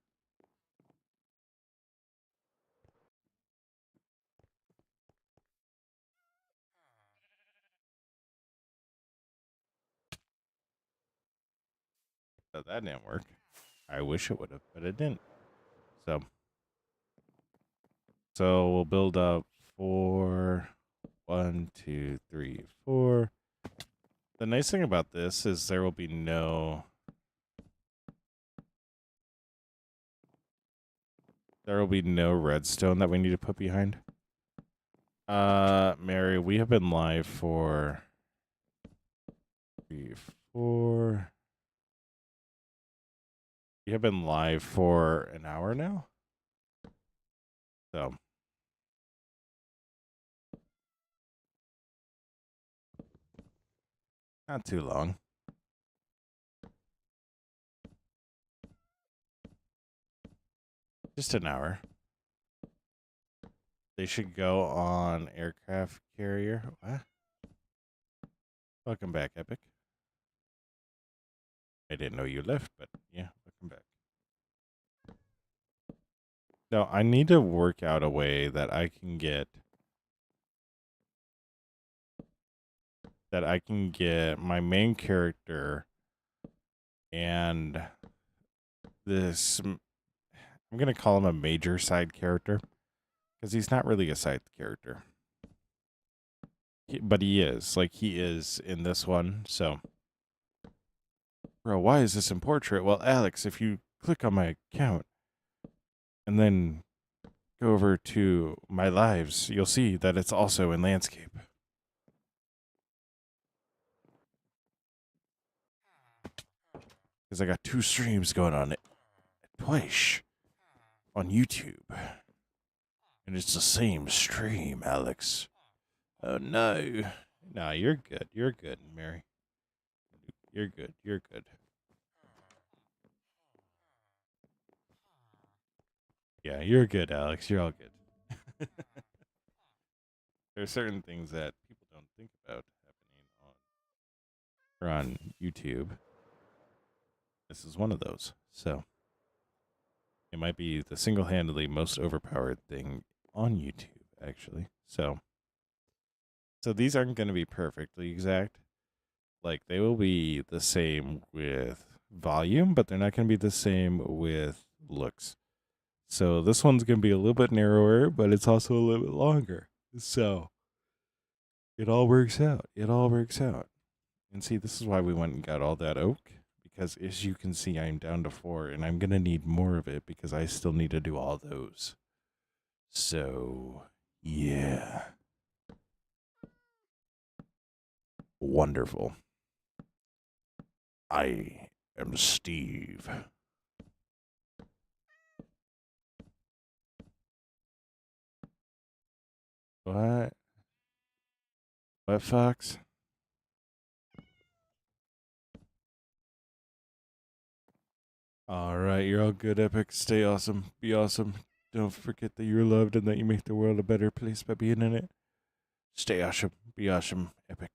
A: So that didn't work. I wish it would have, but it didn't. So we'll build up 4. 1, 2, 3, 4. The nice thing about this is there will be no redstone that we need to put behind. Mary, we have been live for 3, 4. We have been live for an hour now. So not too long. Just an hour. They should go on aircraft carrier. What? Welcome back, Epic. I didn't know you left, but yeah, welcome back. No, I need to work out a way that I can get my main character and this I'm going to call him a major side character because he's not really a side character. But he is. Like, he is in this one, so. Bro, why is this in portrait? Well, Alex, if you click on my account and then go over to my lives, you'll see that it's also in landscape. Because I got 2 streams going on twice on YouTube. And it's the same stream, Alex. Oh, no. Nah, you're good. You're good, Mary. You're good. You're good. Yeah, you're good, Alex. You're all good. There are certain things that people don't think about happening on YouTube. This is one of those. So it might be the single-handedly most overpowered thing on YouTube, actually. So these aren't going to be perfectly exact. Like, they will be the same with volume, but they're not going to be the same with looks. So this one's going to be a little bit narrower, but it's also a little bit longer. So it all works out. It all works out. And see, this is why we went and got all that oak. Because as you can see, I'm down to 4, and I'm going to need more of it because I still need to do all those. So, yeah. Wonderful. I am Steve. What? What, Fox? All right, you're all good, Epic. Stay awesome. Be awesome. Don't forget that you're loved and that you make the world a better place by being in it. Stay awesome. Be awesome, Epic.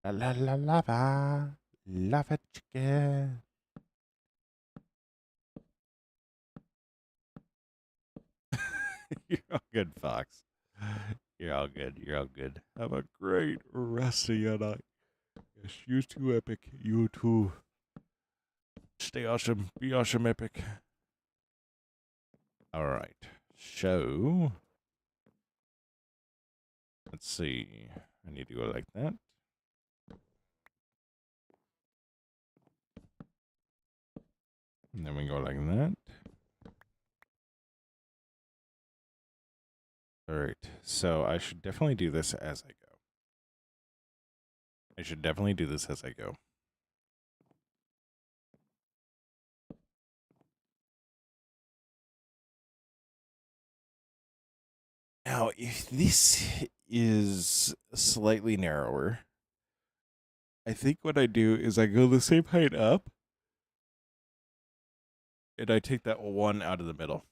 A: La la la la ba. Lava chicken. You're all good, Fox. You're all good. You're all good. Have a great rest of your night. Yes, you too, Epic. You too. Stay awesome. Be awesome, Epic. All right. So, let's see. I need to go like that. And then we go like that. All right. So I should definitely do this as I go. I should definitely do this as I go. Now, if this is slightly narrower, I think what I do is I go the same height up, and I take that one out of the middle.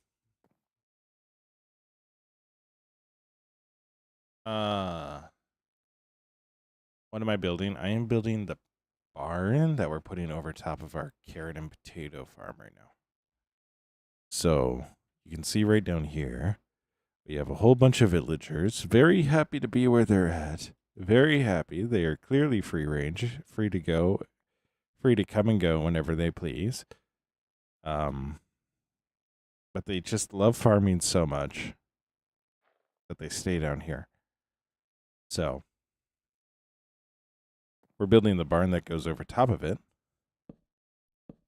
A: What am I building? I am building the barn that we're putting over top of our carrot and potato farm right now. So you can see right down here, we have a whole bunch of villagers, very happy to be where they're at. Very happy. They are clearly free range, free to go, free to come and go whenever they please. But they just love farming so much that they stay down here. So we're building the barn that goes over top of it.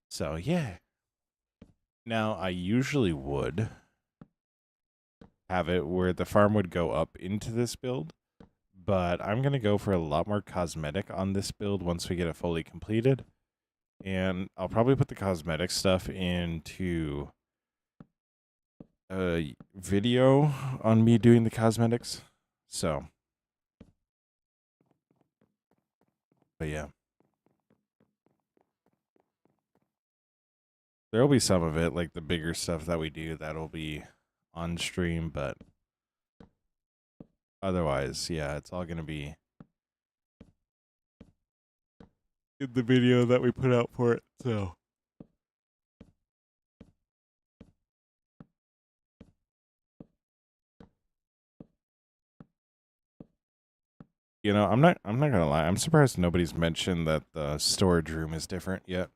A: So yeah. Now I usually would have it where the farm would go up into this build, but I'm going to go for a lot more cosmetic on this build once we get it fully completed. And I'll probably put the cosmetic stuff into a video on me doing the cosmetics. So, but yeah. There'll be some of it, like the bigger stuff that we do, that'll be on stream, but otherwise, yeah, it's all going to be in the video that we put out for it. So, I'm not gonna lie. I'm surprised nobody's mentioned that the storage room is different yet.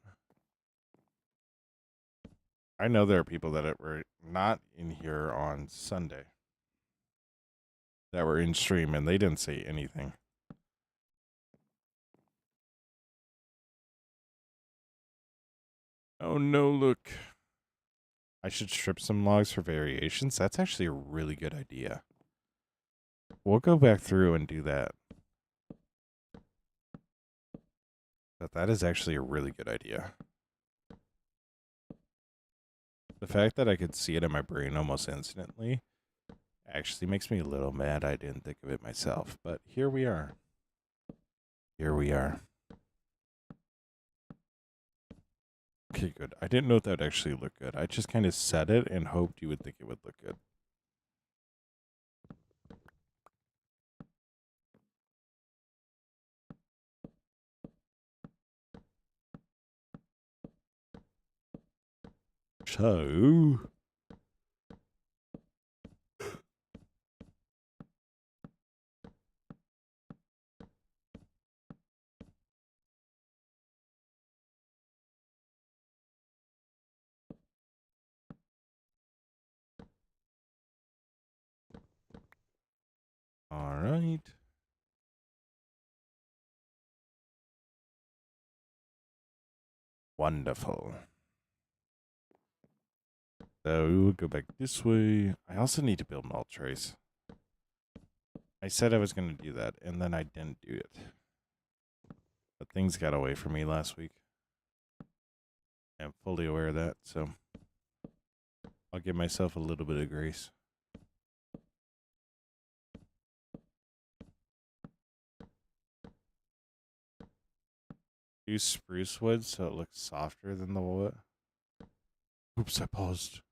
A: I know there are people that were not in here on Sunday that were in stream and they didn't say anything. Oh no, look. I should strip some logs for variations. That's actually a really good idea. We'll go back through and do that. But that is actually a really good idea. The fact that I could see it in my brain almost instantly actually makes me a little mad I didn't think of it myself. But here we are. Here we are. Okay, good. I didn't know if that would actually look good. I just kind of said it and hoped you would think it would look good. So, all right. Wonderful. So we will go back this way. I also need to build an alt trace. I said I was going to do that, and then I didn't do it. But things got away from me last week. I'm fully aware of that, so I'll give myself a little bit of grace. Use spruce wood so it looks softer than the wood. Oops, I paused.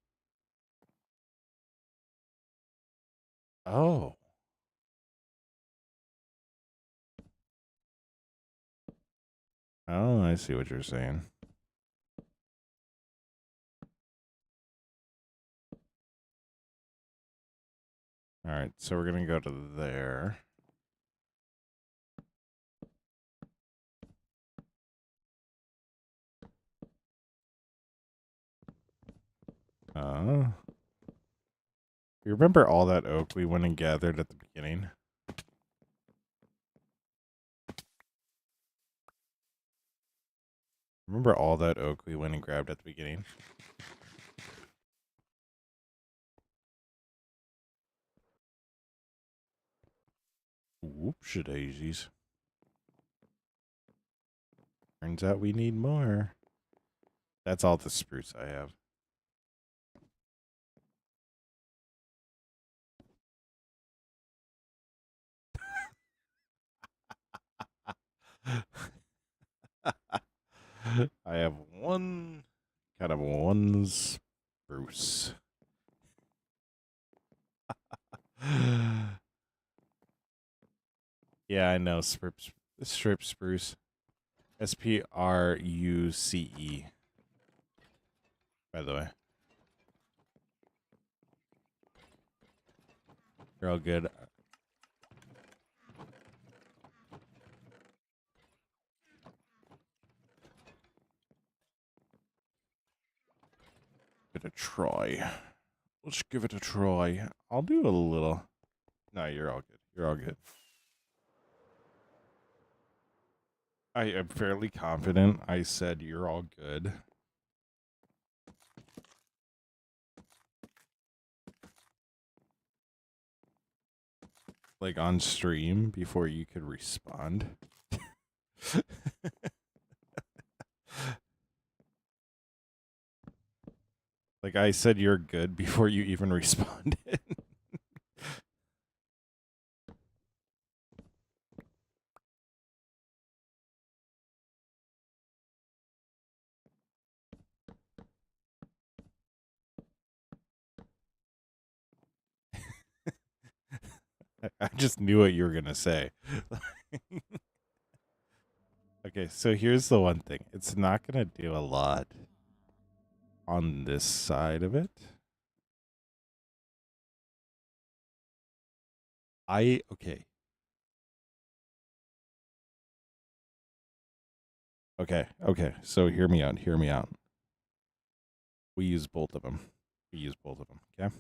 A: Oh. Oh, I see what you're saying. All right, so we're gonna go to there. You remember all that oak we went and gathered at the beginning? Remember all that oak we went and grabbed at the beginning? Whoopsie daisies. Turns out we need more. That's all the spruce I have. I have one spruce. Yeah, I know strip spruce. SPRUCE. By the way, you're all good. Give it a try. Let's give it a try. I'll do a little. No, you're all good. You're all good. I am fairly confident I said you're all good. Like on stream before you could respond. Like I said you're good before you even responded. I just knew what you were going to say. Okay, so here's the one thing. It's not going to do a lot on this side of it. Okay. Okay. So hear me out. Hear me out. We use both of them. Okay?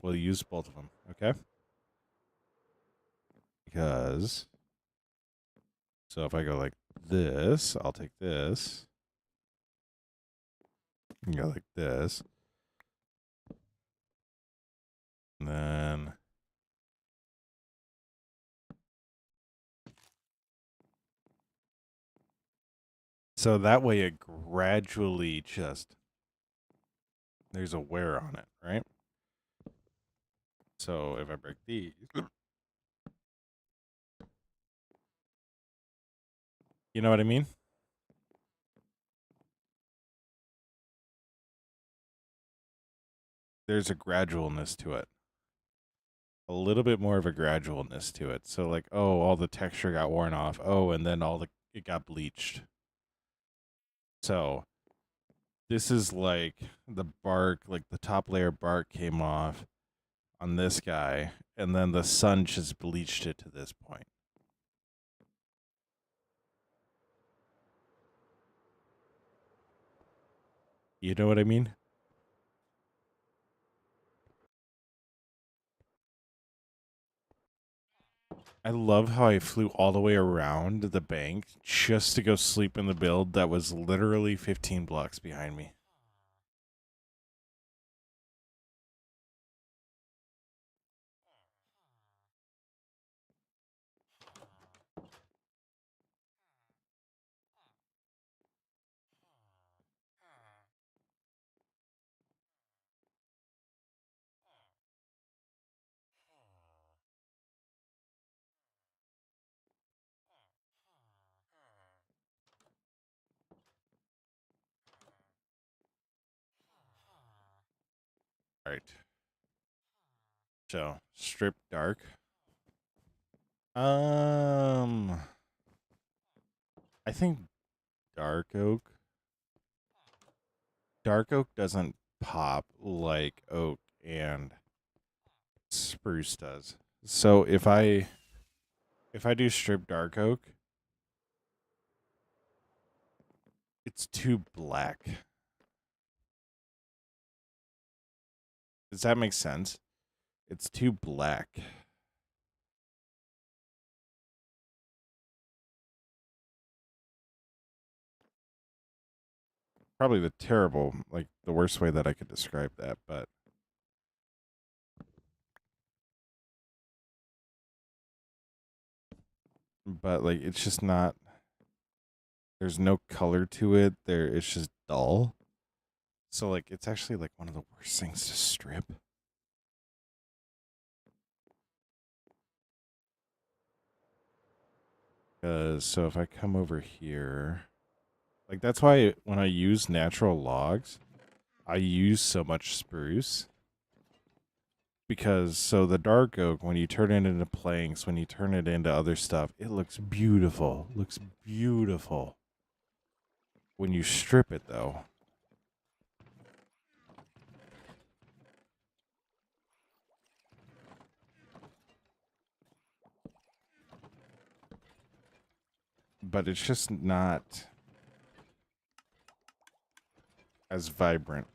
A: We'll use both of them, okay? Because so if I go like this, I'll take this. And go like this. And then so that way it gradually just there's a wear on it, right? So if I break these, you know what I mean? There's a gradualness to it. A little bit more of a gradualness to it. So like, oh, all the texture got worn off. Oh, and then it got bleached. So this is like the bark, like the top layer bark came off on this guy, and then the sun just bleached it to this point. You know what I mean? I love how I flew all the way around the bank just to go sleep in the build that was literally 15 blocks behind me. All right. So strip dark. I think dark oak. Dark oak doesn't pop like oak and spruce does. So if I do strip dark oak, it's too black. Does that make sense? It's too black. Probably the terrible, like the worst way that I could describe that, but like it's just not, there's no color to it. It's just dull. So like it's actually like one of the worst things to strip. So if I come over here, like that's why when I use natural logs, I use so much spruce because so the dark oak, when you turn it into planks, when you turn it into other stuff, it looks beautiful. Looks beautiful. When you strip it though, but it's just not as vibrant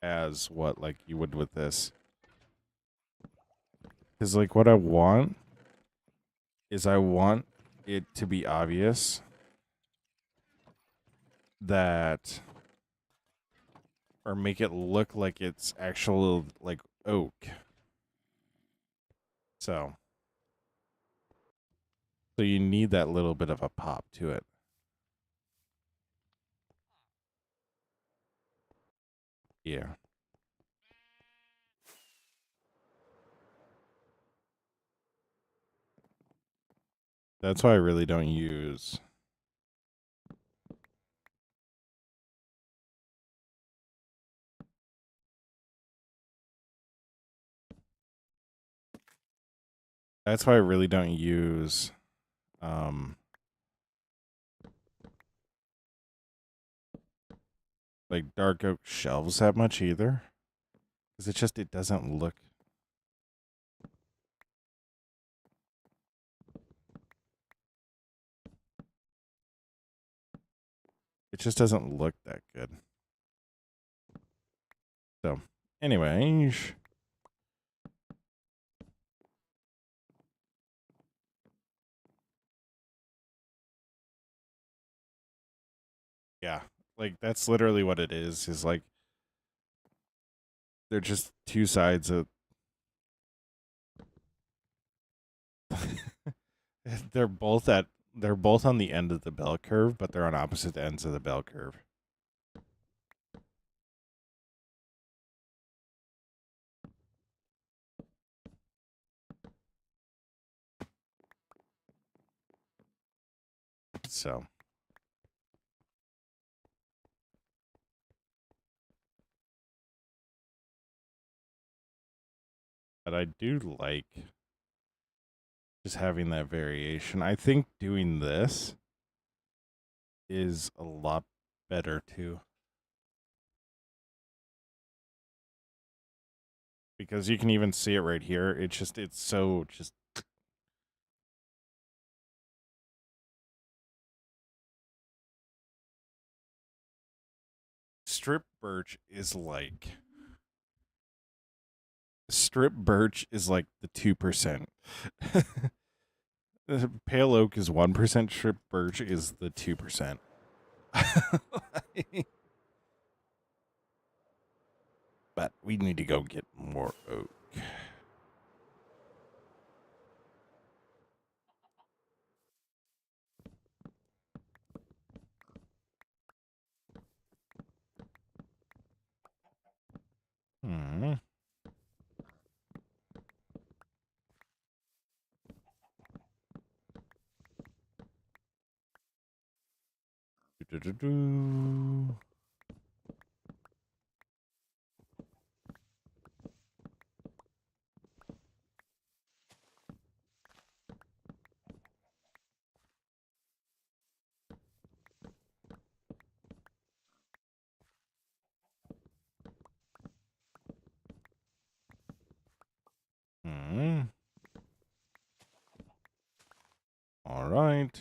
A: as what like you would with this. Cuz like what I want is I want it to be obvious that, or make it look like it's actual like oak. So you need that little bit of a pop to it. Yeah. That's why I really don't use. That's why I really don't use um like dark oak shelves that much either. Cuz it doesn't look, it just doesn't look that good. So, anyways, yeah. Like that's literally what it is like they're just two sides of they're both at they're both on the end of the bell curve, but they're on opposite ends of the bell curve. So, but I do like just having that variation. I think doing this is a lot better too. Because you can even see it right here. It's so just strip birch is like the 2%. Pale oak is 1%, strip birch is the 2%. But we need to go get more oak. Hmm. Do-do-do-do. All right.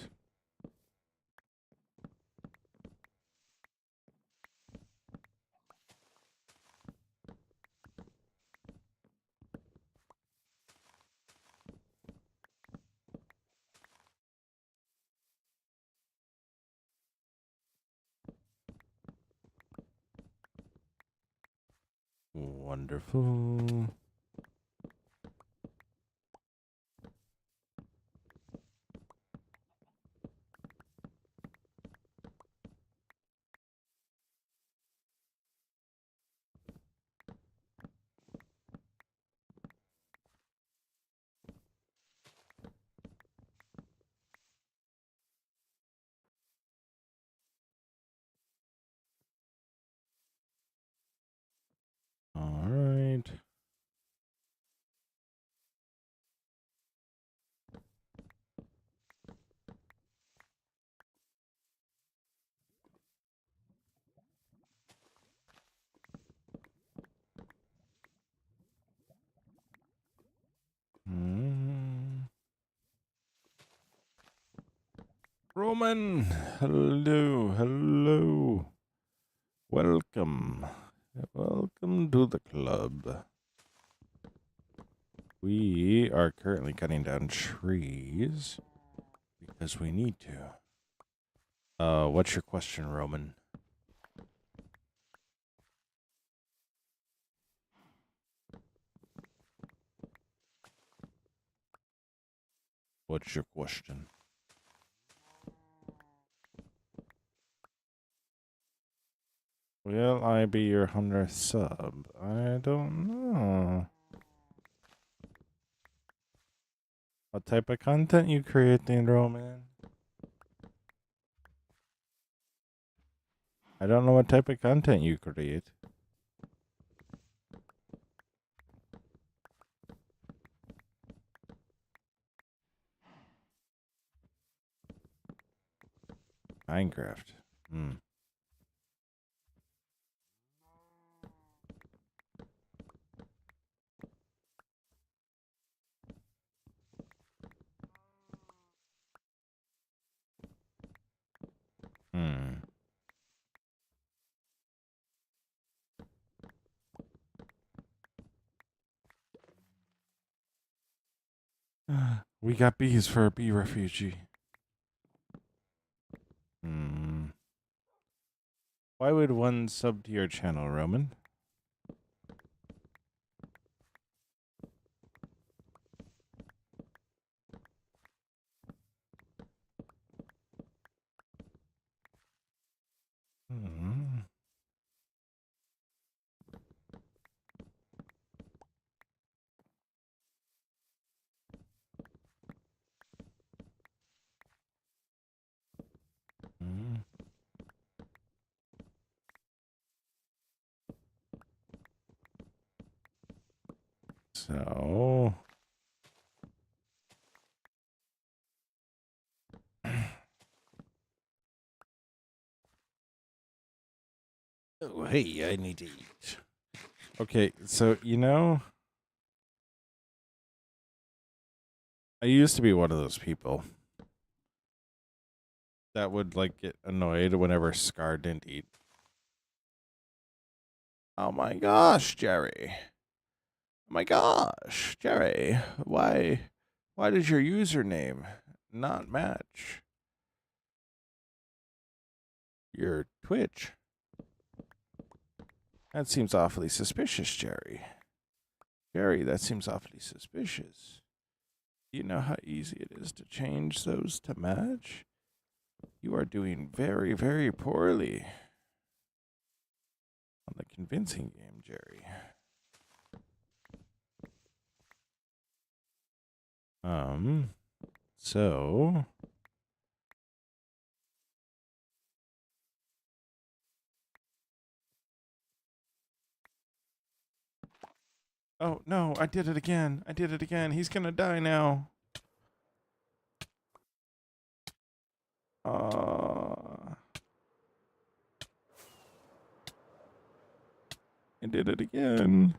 A: Wonderful. All right. Mm. Roman, hello, hello. Welcome. Welcome to the club. We are currently cutting down trees because we need to. What's your question, Roman? What's your question? Will I be your 100th sub? I don't know. What type of content you creating, Roman? I don't know what type of content you create. Minecraft. Hmm. Hmm. We got bees for a bee refugee. Hmm. Why would one sub to your channel, Roman? Hmm. Hmm. So. Oh, hey, I need to eat. Okay, so, I used to be one of those people that would, like, get annoyed whenever Scar didn't eat. Oh my gosh, Jerry. Oh my gosh, Jerry. Why does your username not match your Twitch? That seems awfully suspicious, Jerry. Jerry, that seems awfully suspicious. Do you know how easy it is to change those to match? You are doing very, very poorly on the convincing game, Jerry. So. Oh, no, I did it again. I did it again. He's gonna die now. I did it again.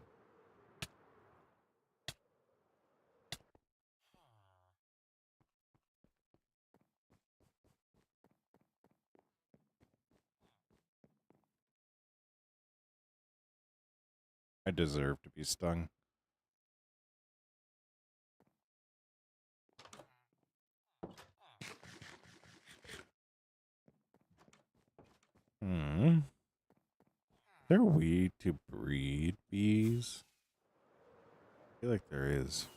A: I deserve to be stung. Is there a way to breed bees? I feel like there is.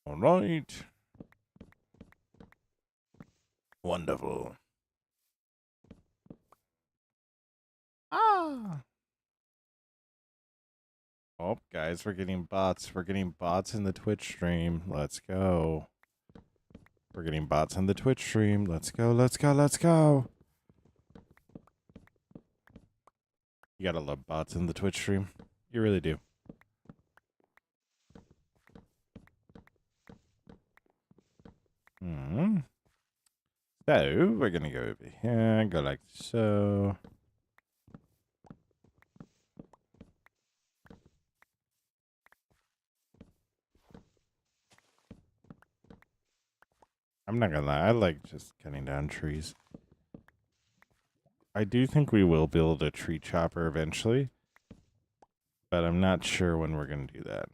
A: All right. Wonderful. Ah. Oh, guys, we're getting bots. We're getting bots in the Twitch stream. Let's go. We're getting bots on the Twitch stream. Let's go, let's go, let's go. You gotta love bots in the Twitch stream. You really do. So, we're gonna go over here, go like so. I'm not gonna lie, I like just cutting down trees. I do think we will build a tree chopper eventually, but I'm not sure when we're gonna do that.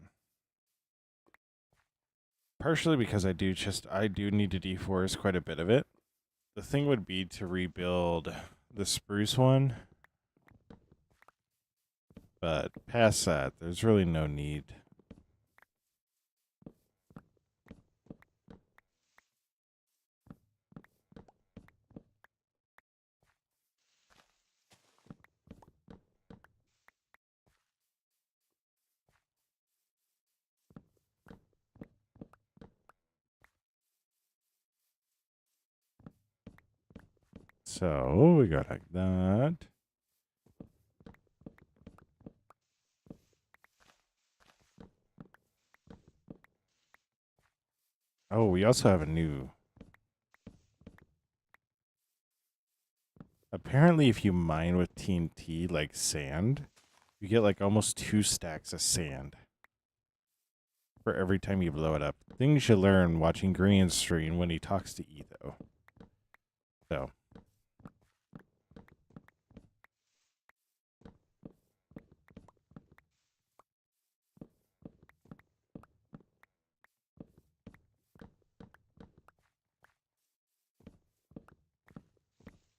A: Partially because I do need to deforest quite a bit of it. The thing would be to rebuild the spruce one, but past that, there's really no need. So we got like that. Oh, we also have a new. Apparently, if you mine with TNT like sand, you get like almost 2 stacks of sand for every time you blow it up. Things you learn watching Green's stream when he talks to Etho. So.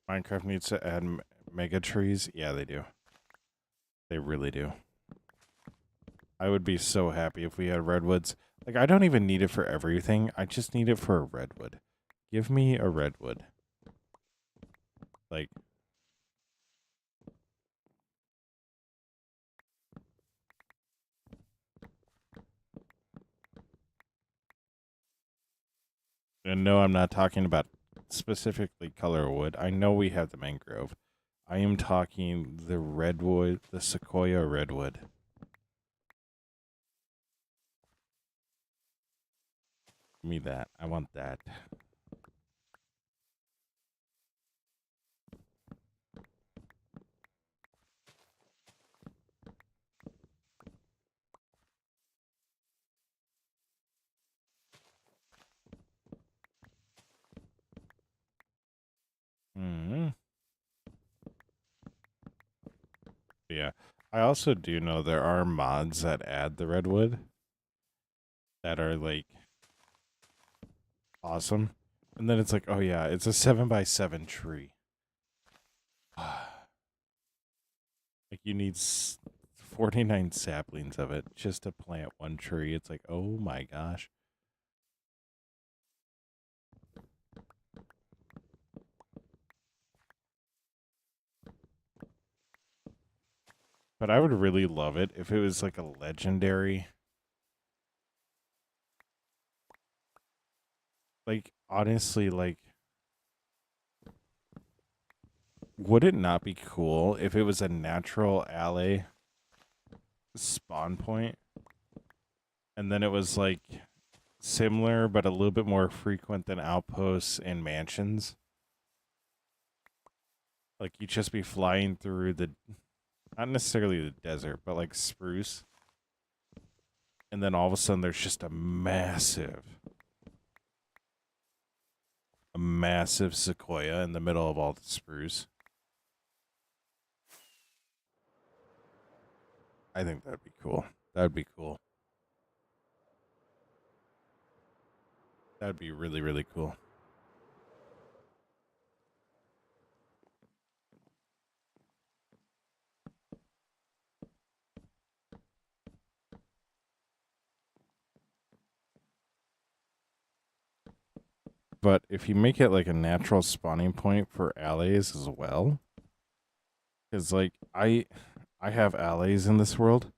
A: Minecraft needs to add mega trees. Yeah, they do. They really do. I would be so happy if we had redwoods. Like, I don't even need it for everything. I just need it for a redwood. Give me a redwood. Like, and no, I'm not talking about specifically color wood. I know we have the mangrove. I am talking the redwood, the sequoia redwood. Give me that. I want that. Yeah. I also do know there are mods that add the redwood that are like awesome. And then it's like, oh yeah, it's a 7x7 tree. Like you need 49 saplings of it just to plant one tree. It's like, oh my gosh. But I would really love it if it was like a legendary. Like, honestly, like, would it not be cool if it was a natural alley spawn point? And then it was like similar, but a little bit more frequent than outposts and mansions? Like you just be flying through the, not necessarily the desert, but like spruce, and then all of a sudden there's just a massive sequoia in the middle of all the spruce. I think that'd be cool. That'd be cool. That'd be really, really cool. But if you make it like a natural spawning point for allays as well, because like I have allays in this world.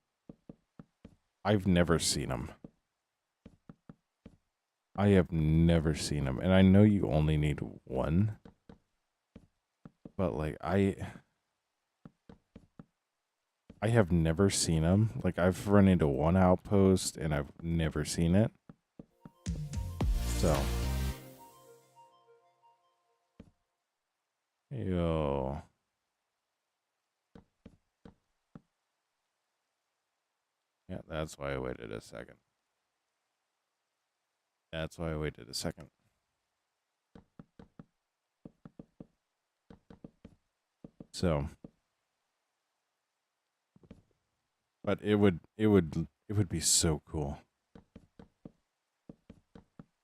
A: I've never seen them. I have never seen them, and I know you only need one. But like I have never seen them. Like I've run into one outpost and I've never seen it. So, yo, yeah, that's why I waited a second. That's why I waited a second. So, but it would be so cool.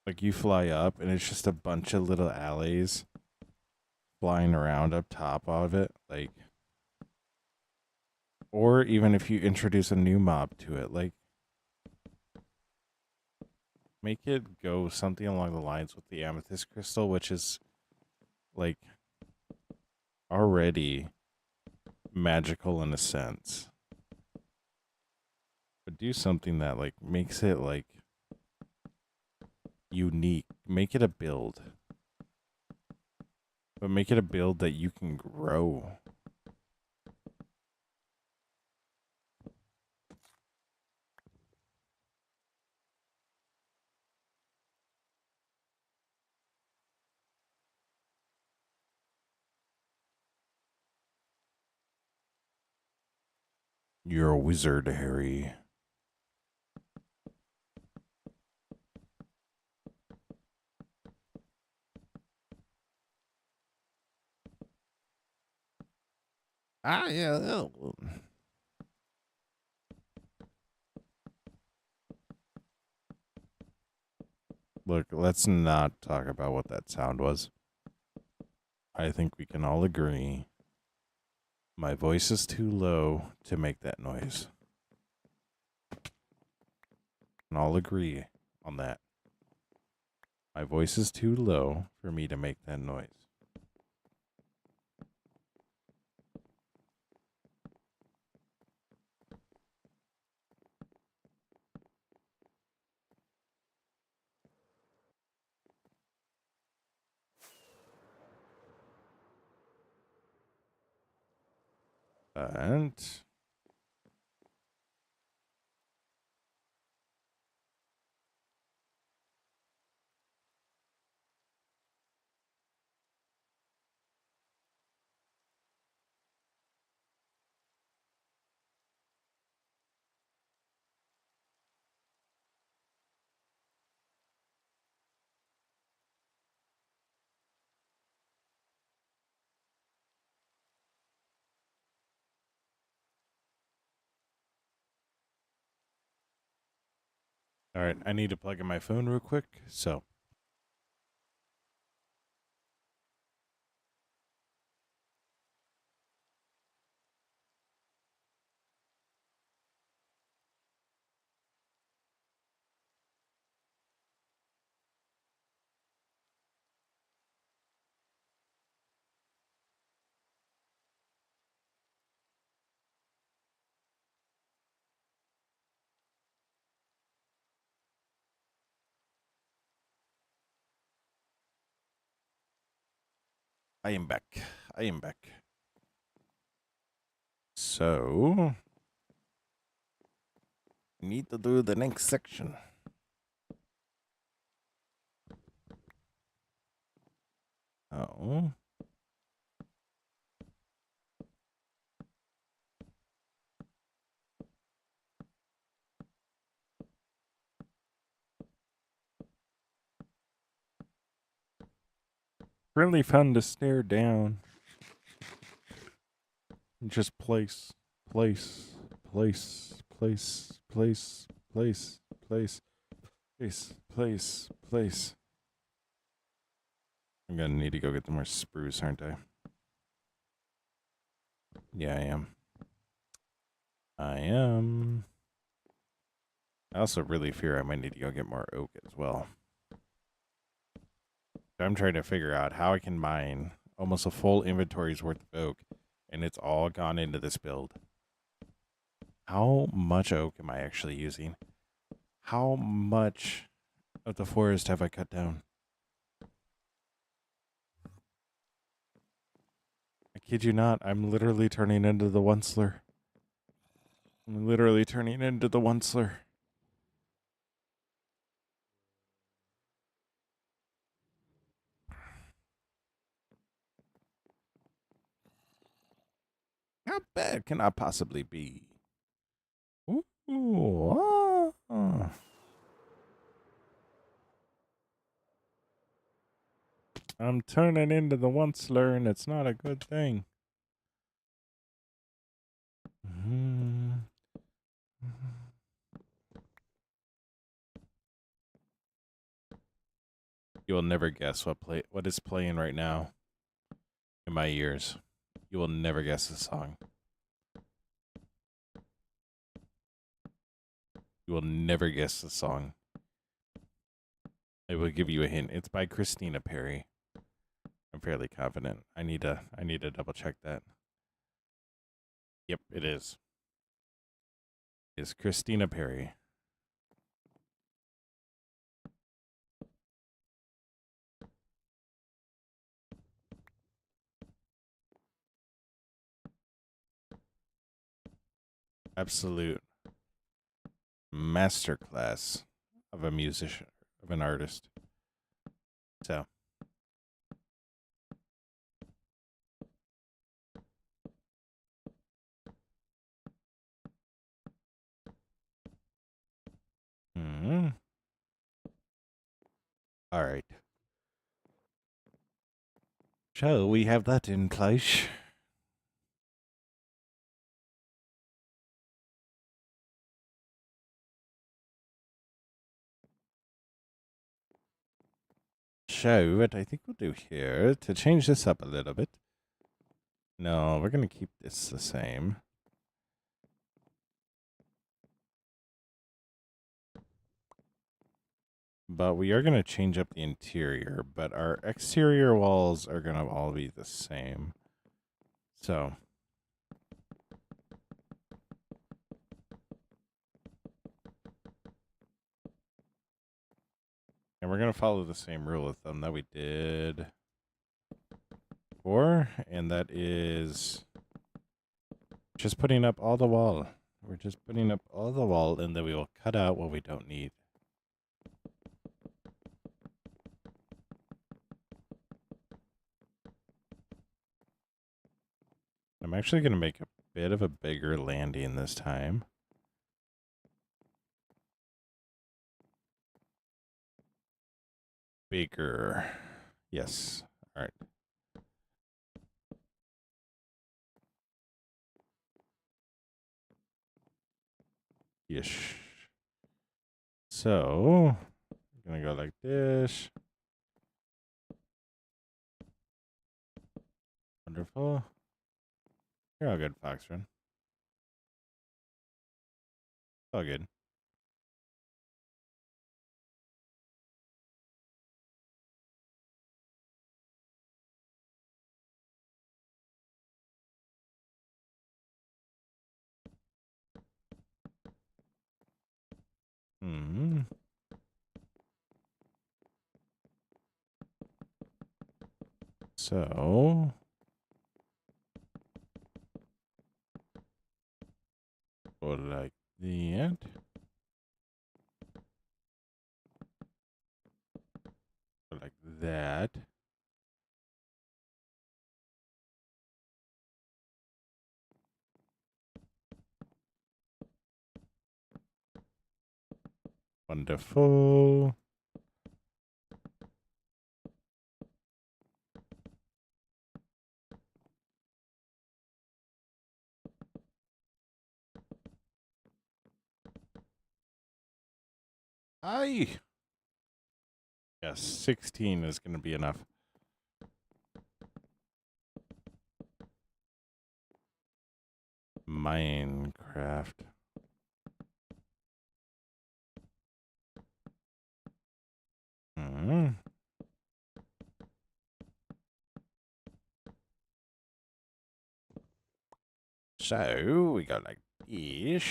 A: Like you fly up and it's just a bunch of little alleys flying around up top of it, like, or even if you introduce a new mob to it, like make it go something along the lines with the amethyst crystal, which is like already magical in a sense, but do something that like makes it like unique. Make it a build, but make it a build that you can grow. You're a wizard, Harry. Ah, yeah. Oh. Look, let's not talk about what that sound was. I think we can all agree my voice is too low to make that noise. And I'll agree on that. My voice is too low for me to make that noise. And all right, I need to plug in my phone real quick. So I am back. I am back. So need to do the next section. Oh. Really fun to stare down. Just place, place, place, place, place, place, place, place, place, place. I'm gonna need to go get some more spruce, aren't I? Yeah, I am. I am. I also really fear I might need to go get more oak as well. I'm trying to figure out how I can mine almost a full inventory's worth of oak, and it's all gone into this build. How much oak am I actually using? How much of the forest have I cut down? I kid you not, I'm literally turning into the Onceler. I'm literally turning into the Onceler. How bad can I possibly be? Ooh, ah. I'm turning into the Onceler, and it's not a good thing. Mm-hmm. You will never guess what is playing right now in my ears. You will never guess the song. You will never guess the song. I will give you a hint. It's by Christina Perry. I'm fairly confident. I need to double check that. Yep, it is. It's Christina Perry. Absolute masterclass of a musician, of an artist. So, all right. Shall we have that in place? So, what I think we'll do here to change this up a little bit. No, we're going to keep this the same. But we are going to change up the interior, but our exterior walls are going to all be the same. So, and we're going to follow the same rule of thumb that we did before, and that is just putting up all the wall. We're just putting up all the wall, and then we will cut out what we don't need. I'm actually going to make a bit of a bigger landing this time. Bigger. Yes. All right. Yes. So, I'm going to go like this. Wonderful. You're all good, Foxrun. All good. Hmm. So, go like that. Go like that. Wonderful. Aye. Yes, 16 is going to be enough. Minecraft. Hmm. So we got like this.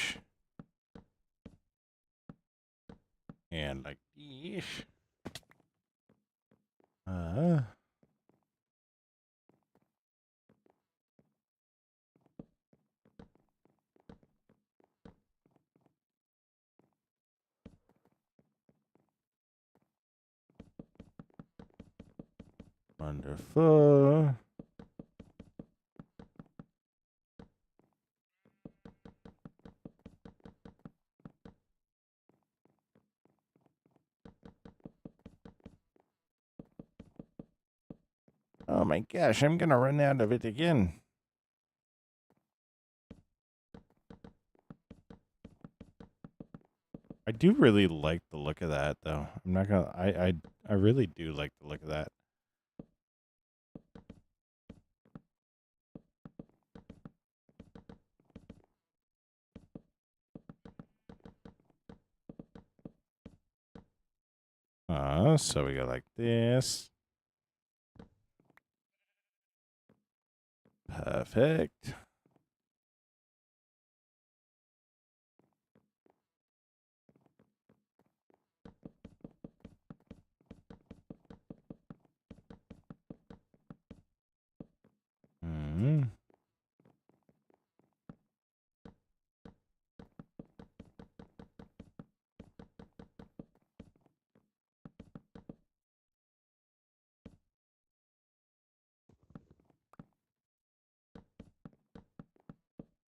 A: And like this. Wonderful. Oh my gosh, I'm gonna run out of it again. I do really like the look of that, though. I'm not gonna. I really do like the look of that. So we go like this. Perfect. Hmm.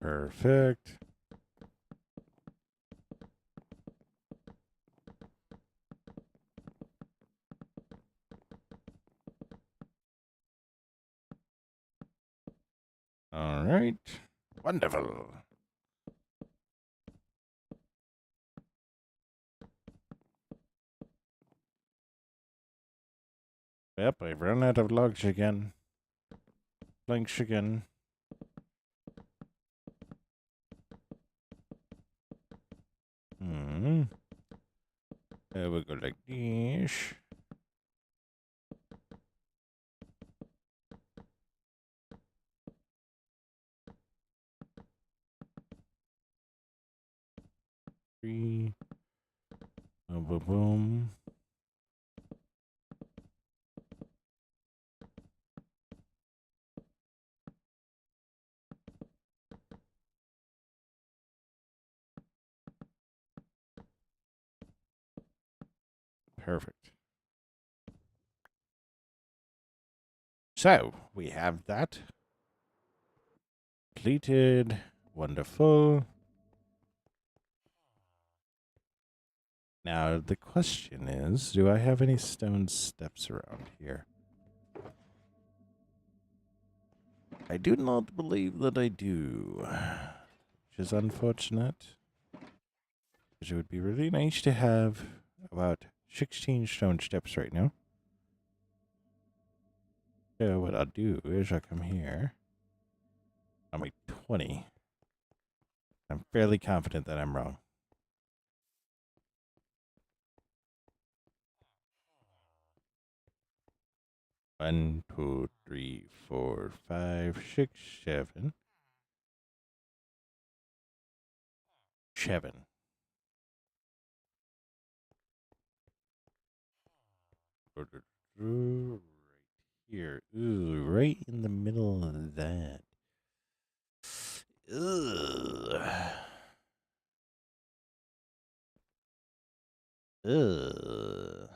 A: Perfect. All right. Wonderful. Yep, I've run out of logs again. Planks again. Hmm. We go like this. Three. Boom, boom, boom. Perfect. So we have that completed. Wonderful. Now the question is, do I have any stone steps around here? I do not believe that I do, which is unfortunate. Because it would be really nice to have about 16 stone steps right now. So what I'll do is I'll come here. I'll make 20. I'm fairly confident that I'm wrong. 1, 2, 3, 4, 5, 6, 7. 7. Right here. Ooh, right in the middle of that. Ugh. Ugh.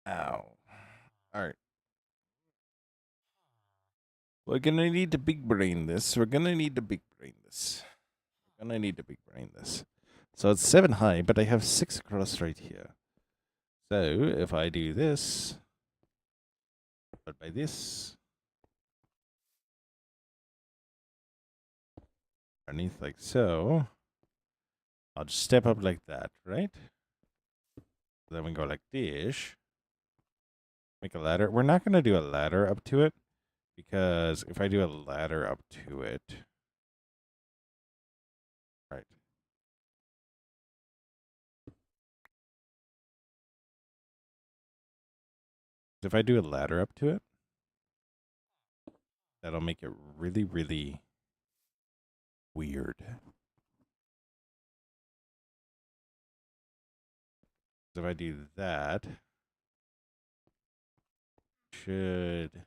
A: Ow. Alright. We're gonna need to big brain this. We're gonna need to big brain this. We're gonna need to big brain this. So it's 7 high, but I have 6 across right here. So if I do this, But by this, underneath like so, I'll just step up like that, right? Then we go like this. Make a ladder. We're not going to do a ladder up to it because if I do a ladder up to it, right. If I do a ladder up to it, that'll make it really, really weird. If I do that, should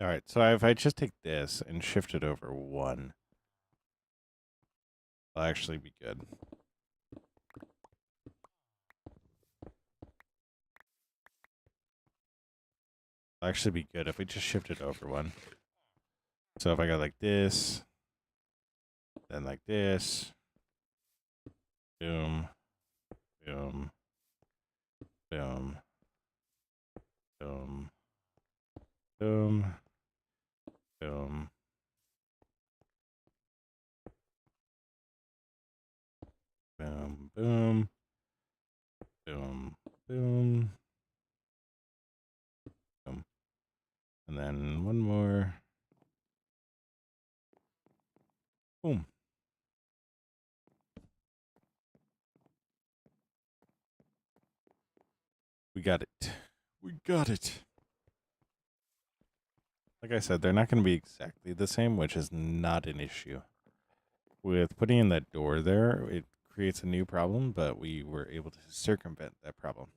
A: all right, so if I just take this and shift it over one, I'll actually be good. I'll actually be good if we just shift it over one. So if I go like this, then like this, boom, boom, boom, boom, boom, boom, boom, boom, boom, boom, boom. And then one more. Boom. We got it. We got it. Like I said, they're not going to be exactly the same, which is not an issue. With putting in that door there, it creates a new problem, but we were able to circumvent that problem.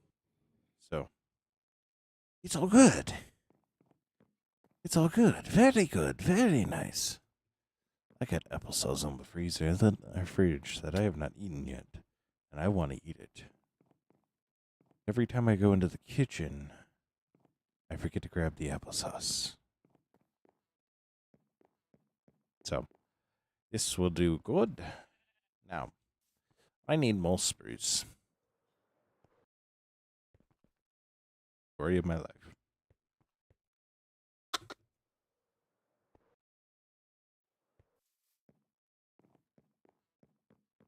A: So, it's all good. It's all good. Very good. Very nice. I got applesauce on the freezer, our fridge that I have not eaten yet, and I want to eat it. Every time I go into the kitchen, I forget to grab the applesauce. So, this will do good. Now, I need more spruce. Story of my life.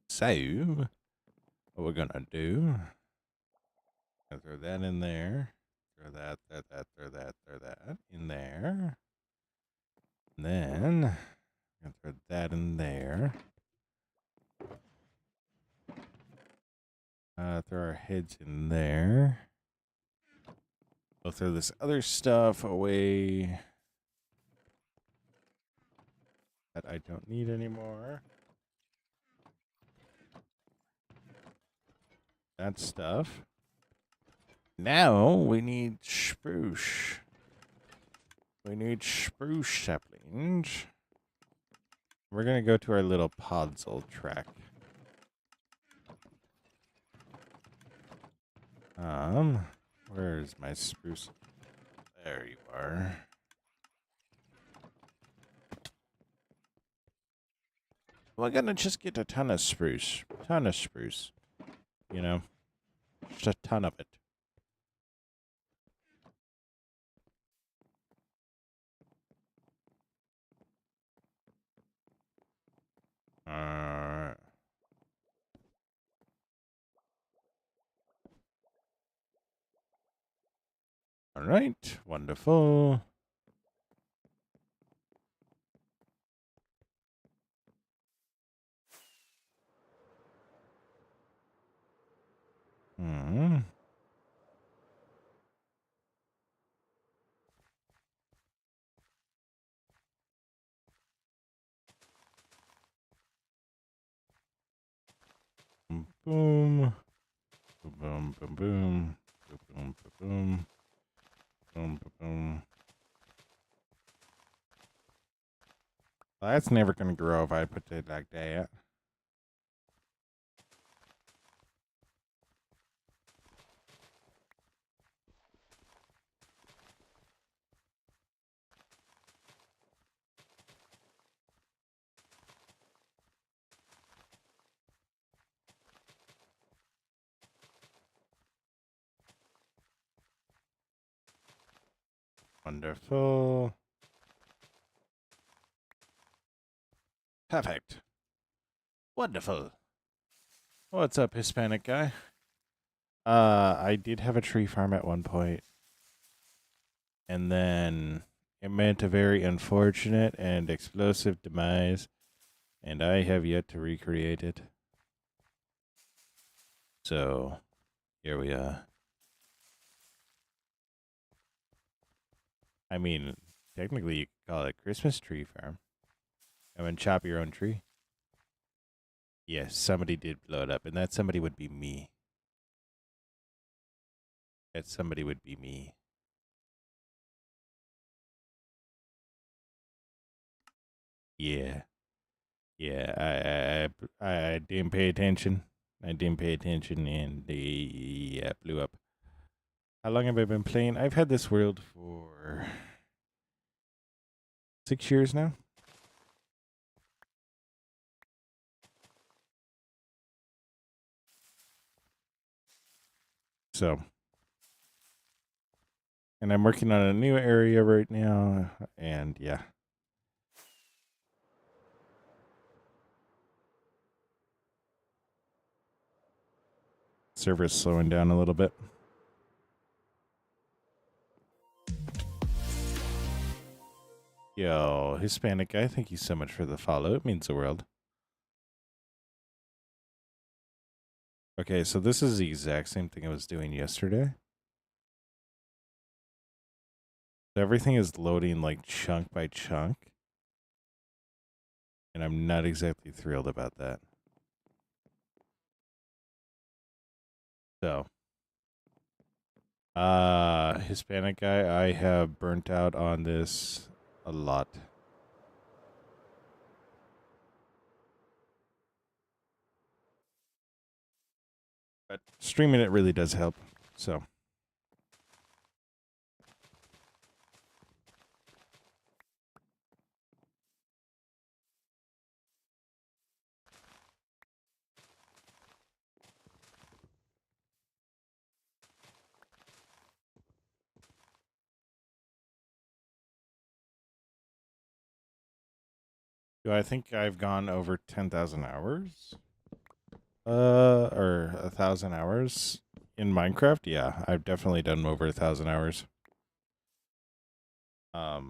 A: So, what we're gonna do, I'll throw that in there. Throw that in there. And then, I'm gonna throw that in there. Throw our heads in there. We'll throw this other stuff away that I don't need anymore. That stuff. Now we need spruce. We need spruce saplings. We're gonna go to our little podzol track. Where's my spruce? There you are. We're gonna just get a ton of spruce. You know, just a ton of it. All right, wonderful. Hmm. Boom, boom, boom, boom, boom, boom, boom, boom, boom, boom, boom. Well, that's never going to grow if I put it like that. Wonderful. Perfect. Wonderful. What's up, Hispanic guy? I did have a tree farm at one point, and then it meant a very unfortunate and explosive demise, and I have yet to recreate it. So, here we are. I mean, technically you could call it Christmas tree farm. And then chop your own tree. Yes, somebody did blow it up, and that somebody would be me. That somebody would be me. Yeah. Yeah, I didn't pay attention. I didn't pay attention, and they blew up. How long have I been playing? I've had this world for 6 years now. So, and I'm working on a new area right now, and yeah. Server's slowing down a little bit. Yo, Hispanic guy, thank you so much for the follow. It means the world. Okay, so this is the exact same thing I was doing yesterday. Everything is loading like chunk by chunk. And I'm not exactly thrilled about that. So, Hispanic guy, I have burnt out on this a lot. But streaming it really does help. So, do I think I've gone over 10,000 hours? Or 1,000 hours in Minecraft? Yeah, I've definitely done over 1,000 hours. I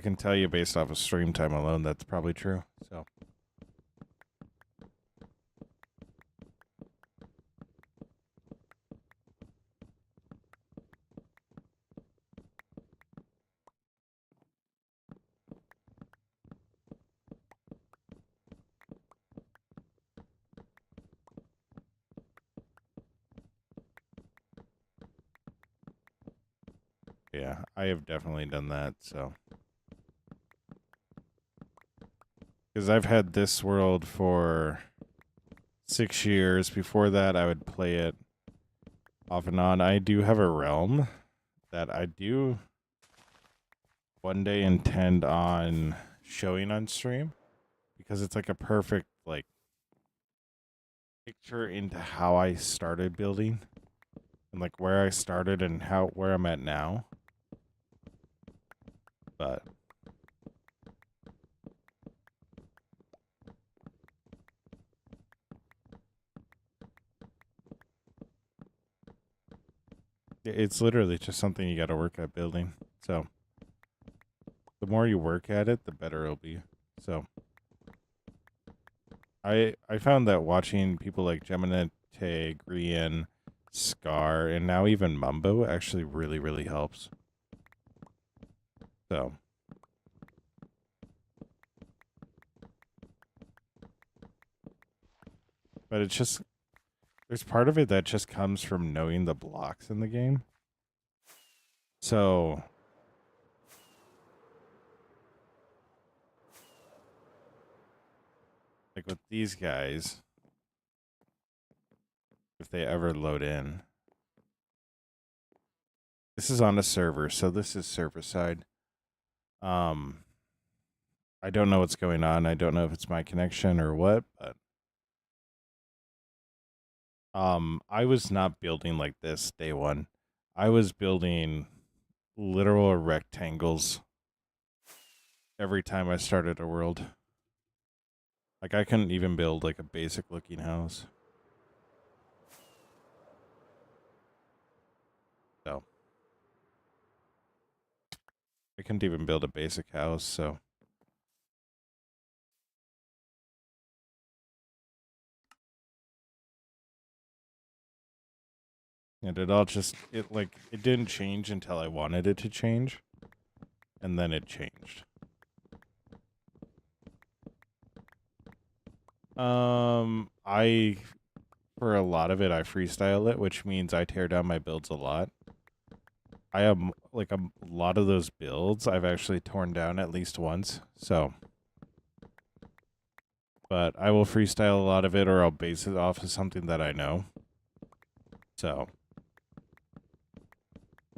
A: can tell you based off of stream time alone, that's probably true. So, yeah, I have definitely done that. So, because I've had this world for 6 years. Before that, I would play it off and on. I do have a realm that I do one day intend on showing on stream because it's like a perfect like picture into how I started building and like where I started and where I'm at now. But it's literally just something you got to work at building. So the more you work at it, the better it'll be. So I found that watching people like Gemini, Grian, Scar, and now even Mumbo actually really helps. So but it's just there's part of it that just comes from knowing the blocks in the game. So like with these guys, if they ever load in. This is on a server, so this is server side. I don't know what's going on. I don't know if it's my connection or what, but I was not building like this day one. I was building literal rectangles every time I started a world. Like I couldn't even build like a basic looking house. So I couldn't even build a basic house, so and it all just it didn't change until I wanted it to change. And then it changed. I for a lot of it I freestyle it, which means I tear down my builds a lot. I have like a lot of those builds I've actually torn down at least once. So but I will freestyle a lot of it or I'll base it off of something that I know. So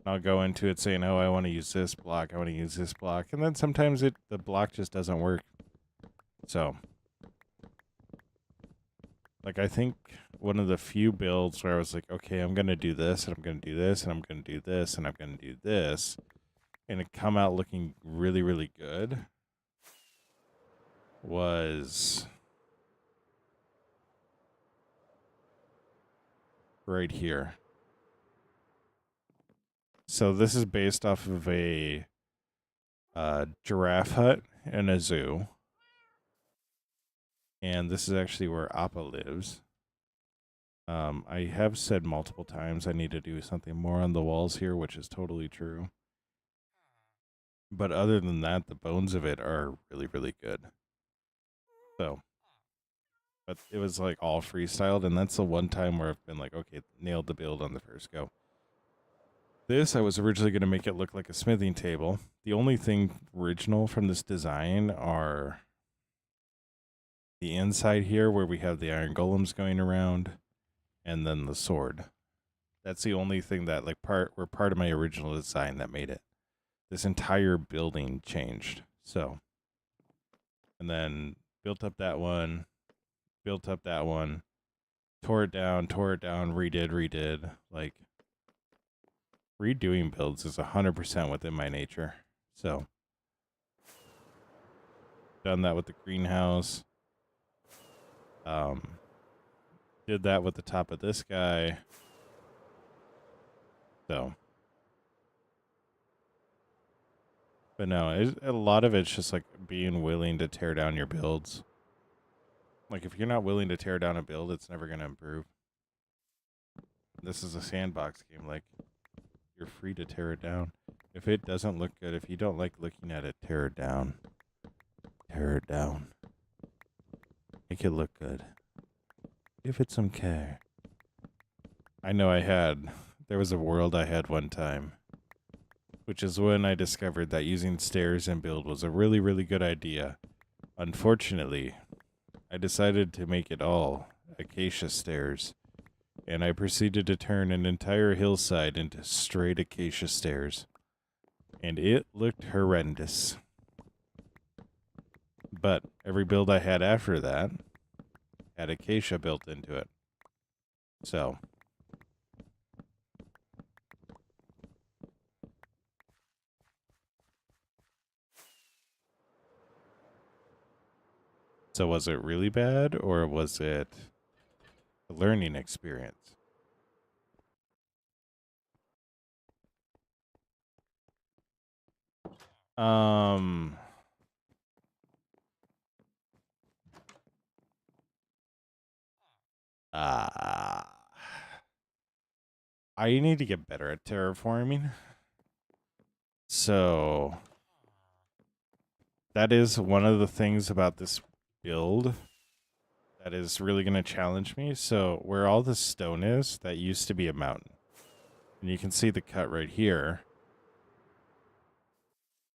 A: I'll go into it saying, "Oh, I want to use this block. I want to use this block." And then sometimes the block just doesn't work. So like I think one of the few builds where I was like, "Okay, I'm going to do this and I'm going to do this and I'm going to do this and I'm going to do this." And it come out looking really, really good was right here. So this is based off of a giraffe hut and a zoo. And this is actually where Appa lives. I have said multiple times I need to do something more on the walls here, which is totally true. But other than that, the bones of it are really, really good. So, but it was like all freestyled, and that's the one time where I've been like, okay, nailed the build on the first go. This, I was originally going to make it look like a smithing table. The only thing original from this design are the inside here where we have the iron golems going around and then the sword. That's the only thing that were part of my original design that made it. This entire building changed. So, and then built up that one, tore it down, redid. Like, redoing builds is 100% within my nature. So, done that with the greenhouse. Did that with the top of this guy. So, but no, a lot of it's just like being willing to tear down your builds. Like if you're not willing to tear down a build, it's never going to improve. This is a sandbox game. Like you're free to tear it down. If it doesn't look good, if you don't like looking at it, tear it down. Tear it down. Make it look good. Give it some care. I know there was a world I had one time, which is when I discovered that using stairs in build was a really, really good idea. Unfortunately, I decided to make it all acacia stairs, and I proceeded to turn an entire hillside into straight acacia stairs, and it looked horrendous. But every build I had after that had acacia built into it. So was it really bad, or was it a learning experience? I need to get better at terraforming. So that is one of the things about this build that is really going to challenge me. So where all the stone is, that used to be a mountain. And you can see the cut right here.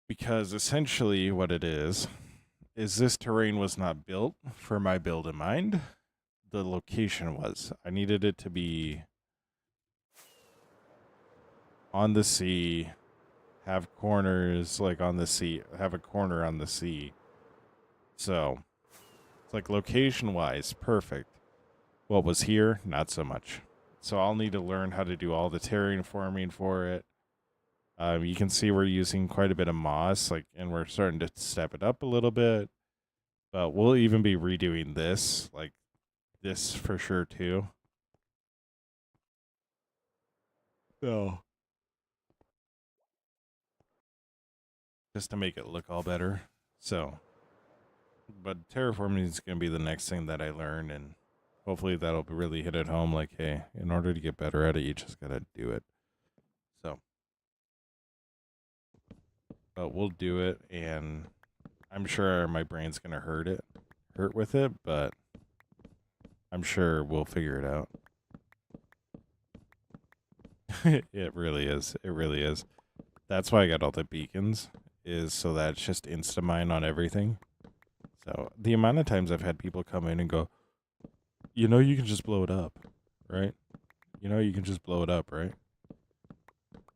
A: Because essentially what it is is this terrain was not built for my build in mind. The location was. I needed it to be on the sea, have corners like on the sea, have a corner on the sea. So it's like location wise, perfect. What was here, not so much. So I'll need to learn how to do all the terraforming for it. You can see we're using quite a bit of moss, like, and we're starting to step it up a little bit. But we'll even be redoing this, like this for sure too. So just to make it look all better. So, but terraforming is going to be the next thing that I learn, and hopefully that'll really hit it home. Like, hey, in order to get better at it, you just gotta do it. So, but we'll do it, and I'm sure my brain's gonna hurt with it, but I'm sure we'll figure it out. It really is. It really is. That's why I got all the beacons, is so that it's just insta-mine on everything. So the amount of times I've had people come in and go, you know, you can just blow it up, right? You know, you can just blow it up, right?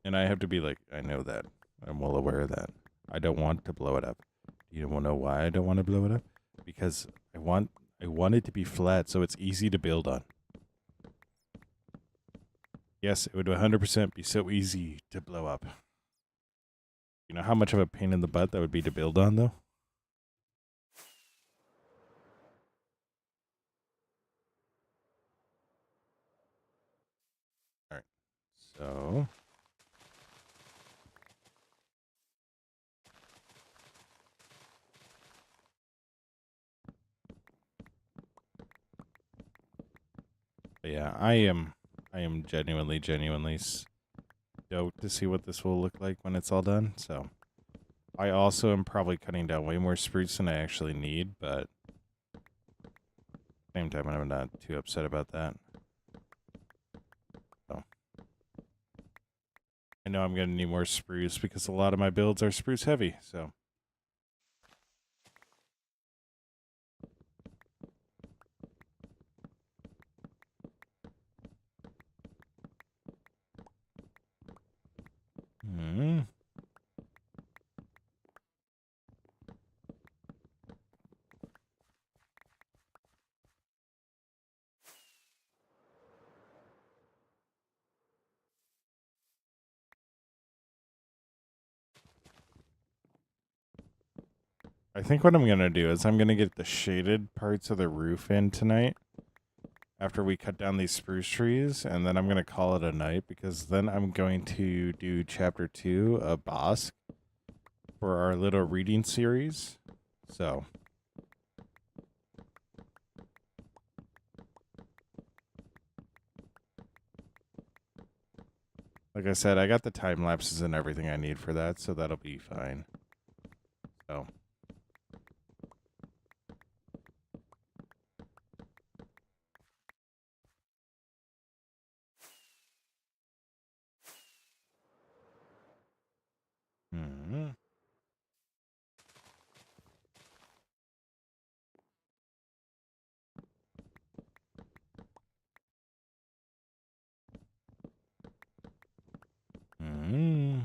A: And I have to be like, I know that. I'm well aware of that. I don't want to blow it up. You want to know why I don't want to blow it up? Because I want it to be flat so it's easy to build on. Yes, it would 100% be so easy to blow up. You know how much of a pain in the butt that would be to build on, though? All right. So, but yeah, I am genuinely stoked to see what this will look like when it's all done. So, I also am probably cutting down way more spruce than I actually need, but at the same time, I'm not too upset about that. So, I know I'm going to need more spruce because a lot of my builds are spruce heavy. So, I think what I'm going to do is I'm going to get the shaded parts of the roof in tonight after we cut down these spruce trees, and then I'm going to call it a night because then I'm going to do chapter 2 of Bosk for our little reading series. So, like I said, I got the time lapses and everything I need for that, so that'll be fine. So, hmm. Hmm.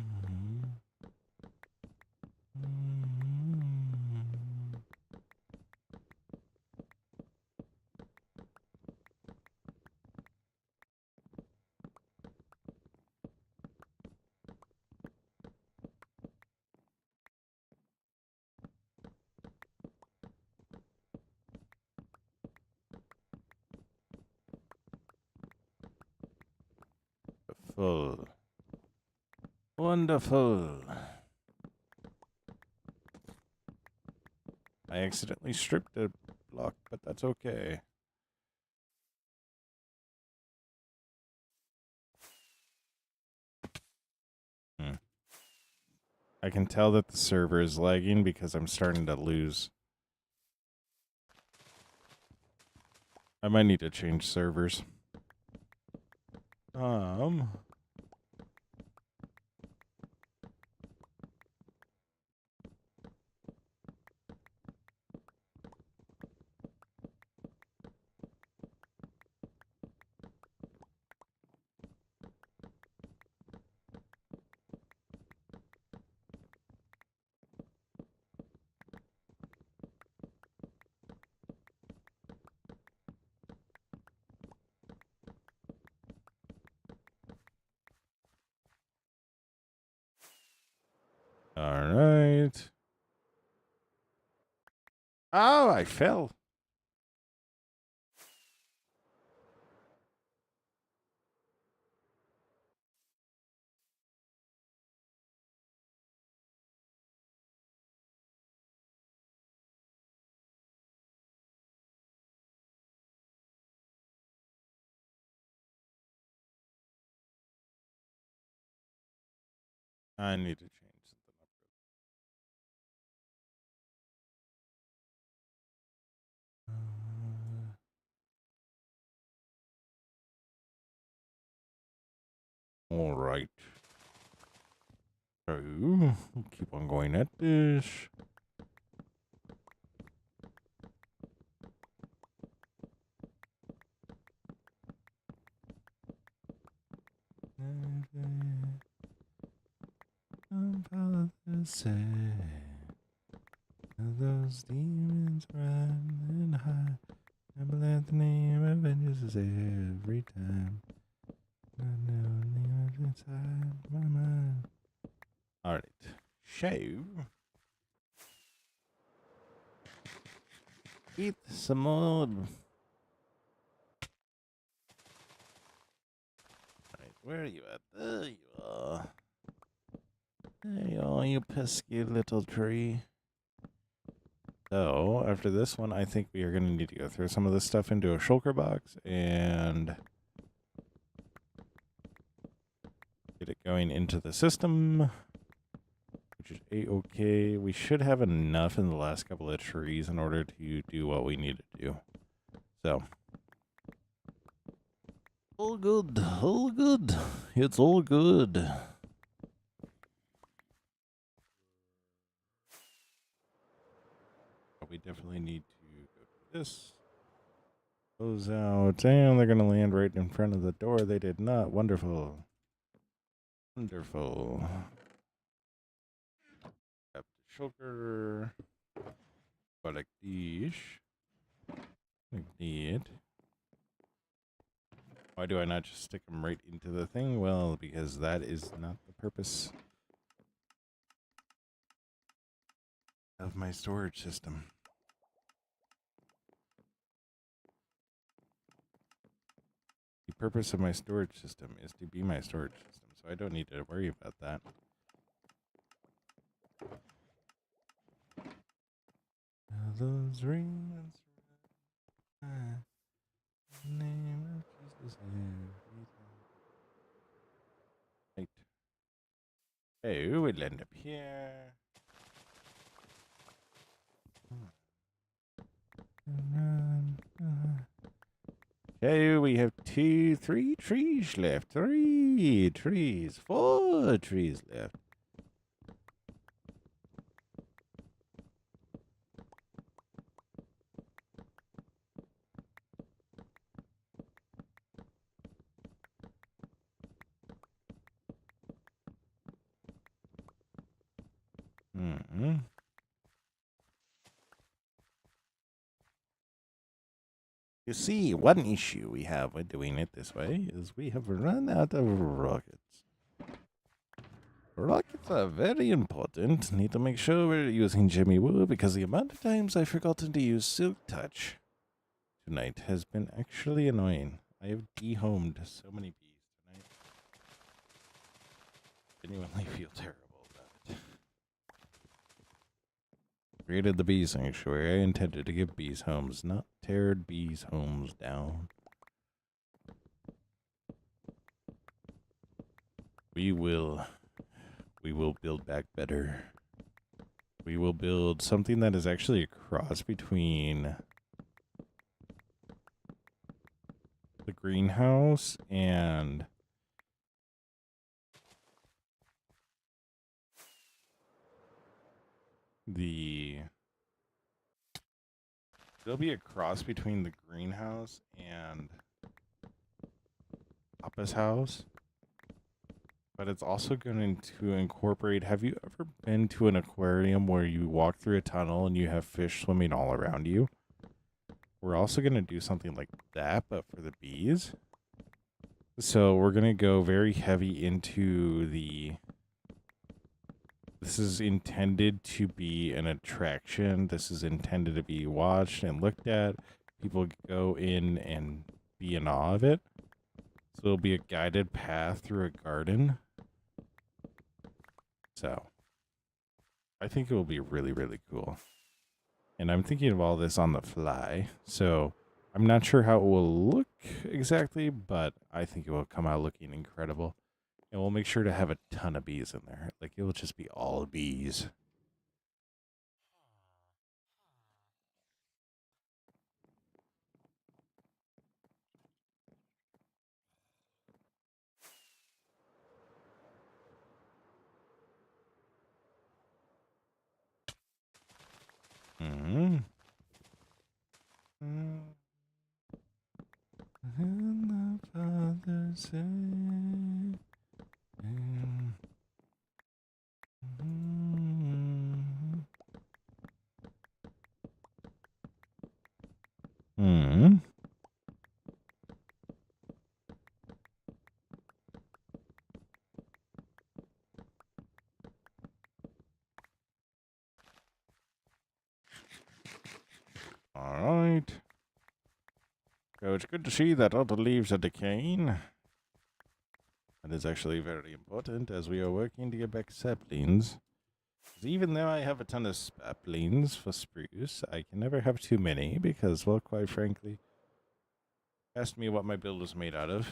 A: Wonderful. Wonderful. I accidentally stripped a block, but that's okay. I can tell that the server is lagging because I'm starting to lose. I might need to change servers. Oh, I fell. I need to change something up. All right. So, keep on going at this. Those demons run and hide. I believe the name of vengeance every time. I know demons inside my mind. All right. Show. Eat some more. All right. Where are you at? There you are. There you are, you pesky little tree. So, after this one, I think we are going to need to go throw some of this stuff into a shulker box and get it going into the system, which is A-okay. We should have enough in the last couple of trees in order to do what we need to do. So, all good, all good. It's all good. But we definitely need to go do this. Close out, and they're going to land right in front of the door. They did not. Wonderful. Wonderful. Up to sugar. Like this. Like that. Why do I not just stick them right into the thing? Well, because that is not the purpose of my storage system. The purpose of my storage system is to be my storage system, so I don't need to worry about that. Those rings. Name of Jesus. Right. Oh, we'll end up here. Okay, we have 3 trees left. 3 trees. 4 trees left. Mm-hmm. You see, one issue we have with doing it this way is we have run out of rockets. Rockets are very important. Need to make sure we're using Jimmy Woo because the amount of times I've forgotten to use Silk Touch tonight has been actually annoying. I have dehomed so many bees tonight. Genuinely feel terrible about it. Created the bee sanctuary. I intended to give bees homes, not tear bees homes down. We will build back better. We will build something that is actually a cross between the greenhouse and it'll be a cross between the greenhouse and Papa's house. But it's also going to incorporate, have you ever been to an aquarium where you walk through a tunnel and you have fish swimming all around you? We're also going to do something like that, but for the bees. So we're going to go very heavy into the This is intended to be an attraction. This is intended to be watched and looked at. People go in and be in awe of it. So it'll be a guided path through a garden. So I think it will be really, really cool. And I'm thinking of all this on the fly. So I'm not sure how it will look exactly, but I think it will come out looking incredible. And we'll make sure to have a ton of bees in there. Like, it will just be all bees. Mm-hmm. And the Father said, Hmm. All right. So it's good to see that all the leaves are decaying. That is actually very important as we are working to get back saplings. 'Cause even though I have a ton of saplings for spruce, I can never have too many because, well, quite frankly, asked me what my build was made out of.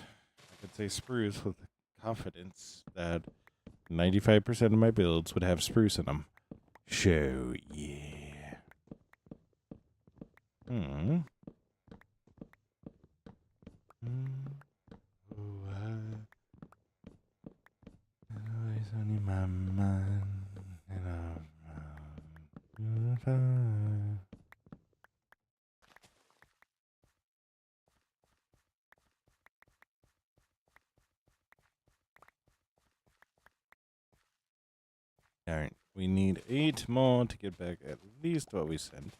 A: I could say spruce with confidence that 95% of my builds would have spruce in them. So, yeah. Hmm. Always on your mind. Alright, we need 8 more to get back at least what we sent.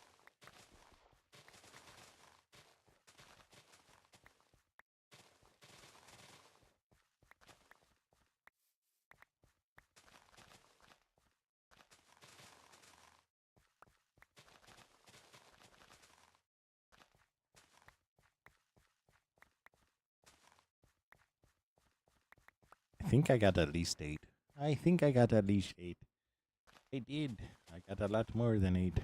A: I think I got at least 8. I think I got at least 8. I did. I got a lot more than 8.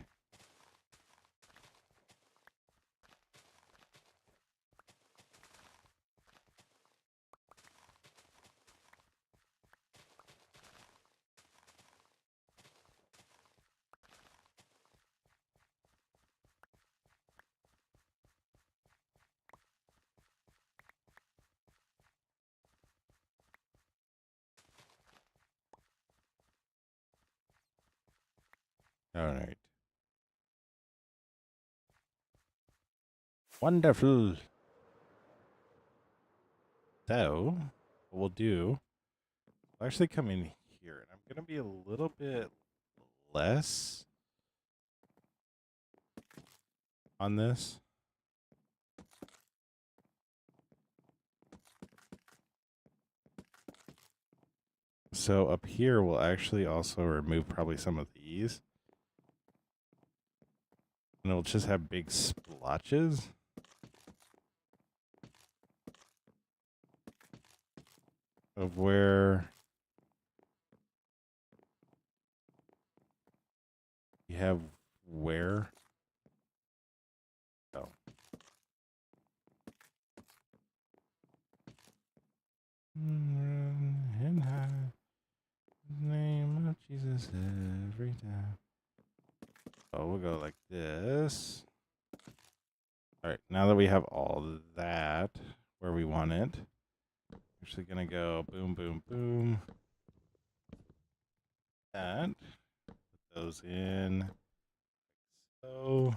A: Alright. Wonderful. So, what we'll do, I'll actually come in here, and I'm going to be a little bit less on this. So up here, we'll actually also remove probably some of these. And it'll just have big splotches. Of where you have where. Oh. In the name of Jesus every time. Oh, we'll go like this. All right, now that we have all that where we want it, actually gonna go boom, boom, boom. That. Put those in. So.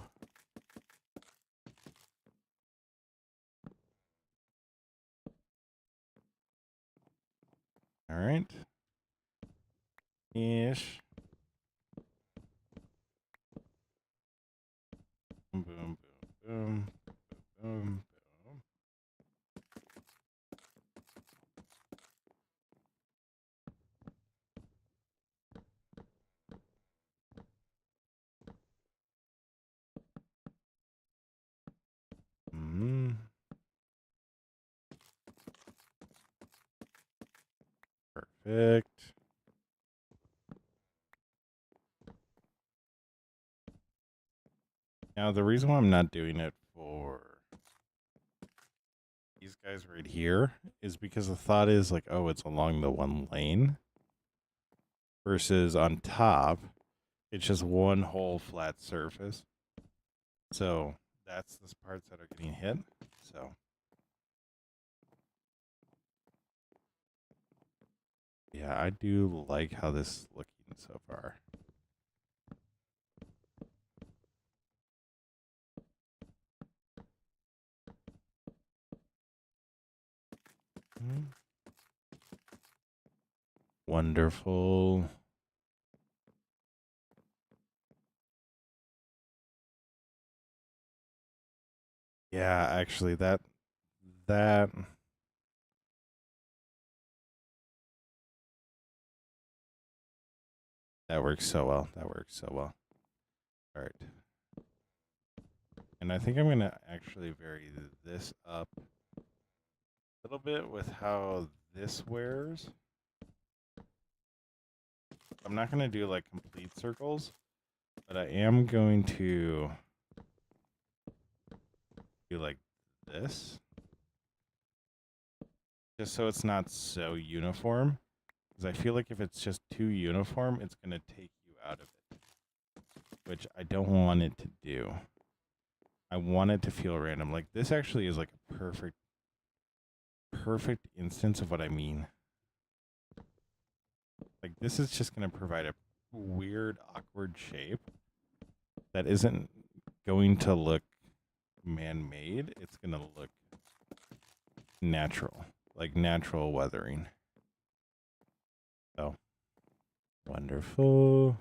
A: All right. Ish. Boom, boom, boom, boom, boom. Perfect. Now, the reason why I'm not doing it for these guys right here is because the thought is like, oh, it's along the one lane versus on top, it's just one whole flat surface. So that's the parts that are getting hit. So yeah, I do like how this is looking so far. Wonderful. Yeah, actually that works so well. That works so well. All right. And I think I'm going to actually vary this up a little bit with how this wears. I'm not going to do like complete circles, but I am going to do like this. Just so it's not so uniform. Because I feel like if it's just too uniform, it's going to take you out of it. Which I don't want it to do. I want it to feel random. Like this actually is like a perfect instance of what I mean. Like this is just going to provide a weird, awkward shape that isn't going to look man-made. It's going to look natural, like natural weathering. So, wonderful.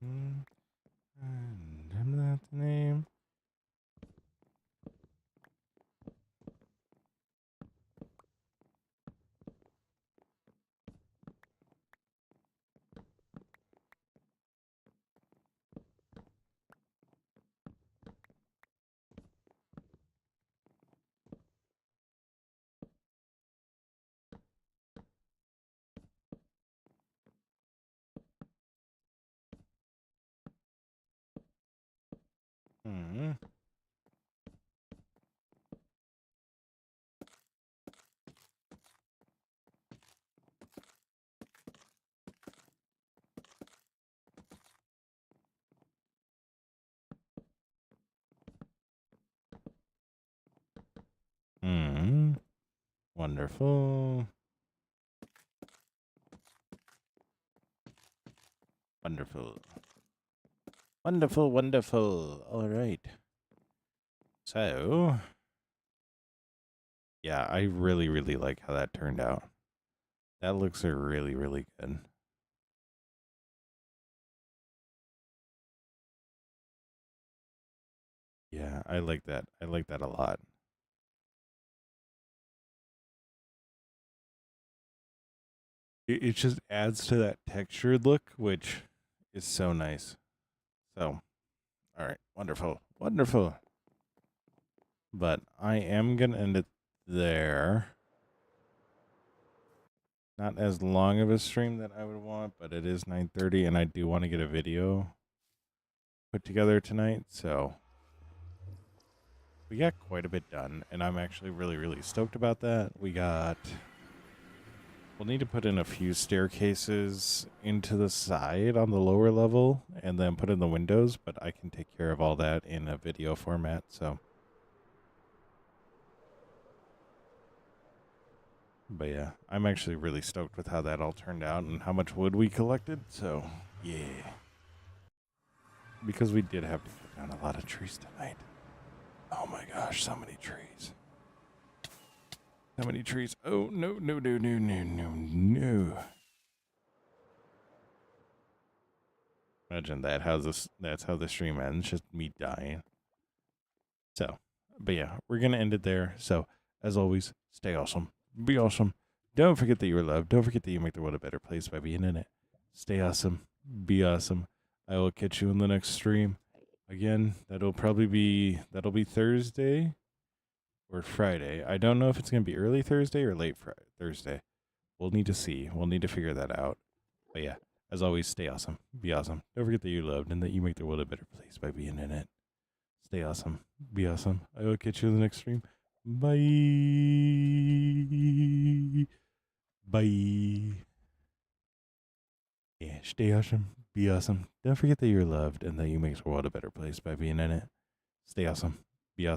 A: I'm not the name. Hmm. Hmm. Wonderful. Wonderful. Wonderful, wonderful. All right. So, yeah, I really, really like how that turned out. That looks really, really good. Yeah, I like that. I like that a lot. It just adds to that textured look, which is so nice. So, all right, wonderful, wonderful. But I am gonna end it there. Not as long of a stream that I would want, but it is 9:30, and I do want to get a video put together tonight. So we got quite a bit done, and I'm actually really, really stoked about that. We'll need to put in a few staircases into the side on the lower level and then put in the windows, but I can take care of all that in a video format. So, but yeah, I'm actually really stoked with how that all turned out and how much wood we collected. So, yeah. Because we did have to put down a lot of trees tonight. Oh my gosh, so many trees. So many trees. Oh, no, no, no, no, no, no, no. Imagine that. That's how the stream ends. Just me dying. So, but yeah, we're going to end it there. So, as always, stay awesome. Be awesome. Don't forget that you are loved. Don't forget that you make the world a better place by being in it. Stay awesome. Be awesome. I will catch you in the next stream. Again, that'll be Thursday. or Friday. I don't know if it's going to be early Thursday or late Thursday. We'll need to see. We'll need to figure that out. But yeah, as always, stay awesome. Be awesome. Don't forget that you're loved and that you make the world a better place by being in it. Stay awesome. Be awesome. I will catch you in the next stream. Bye. Bye. Yeah, stay awesome. Be awesome. Don't forget that you're loved and that you make the world a better place by being in it. Stay awesome. Be awesome.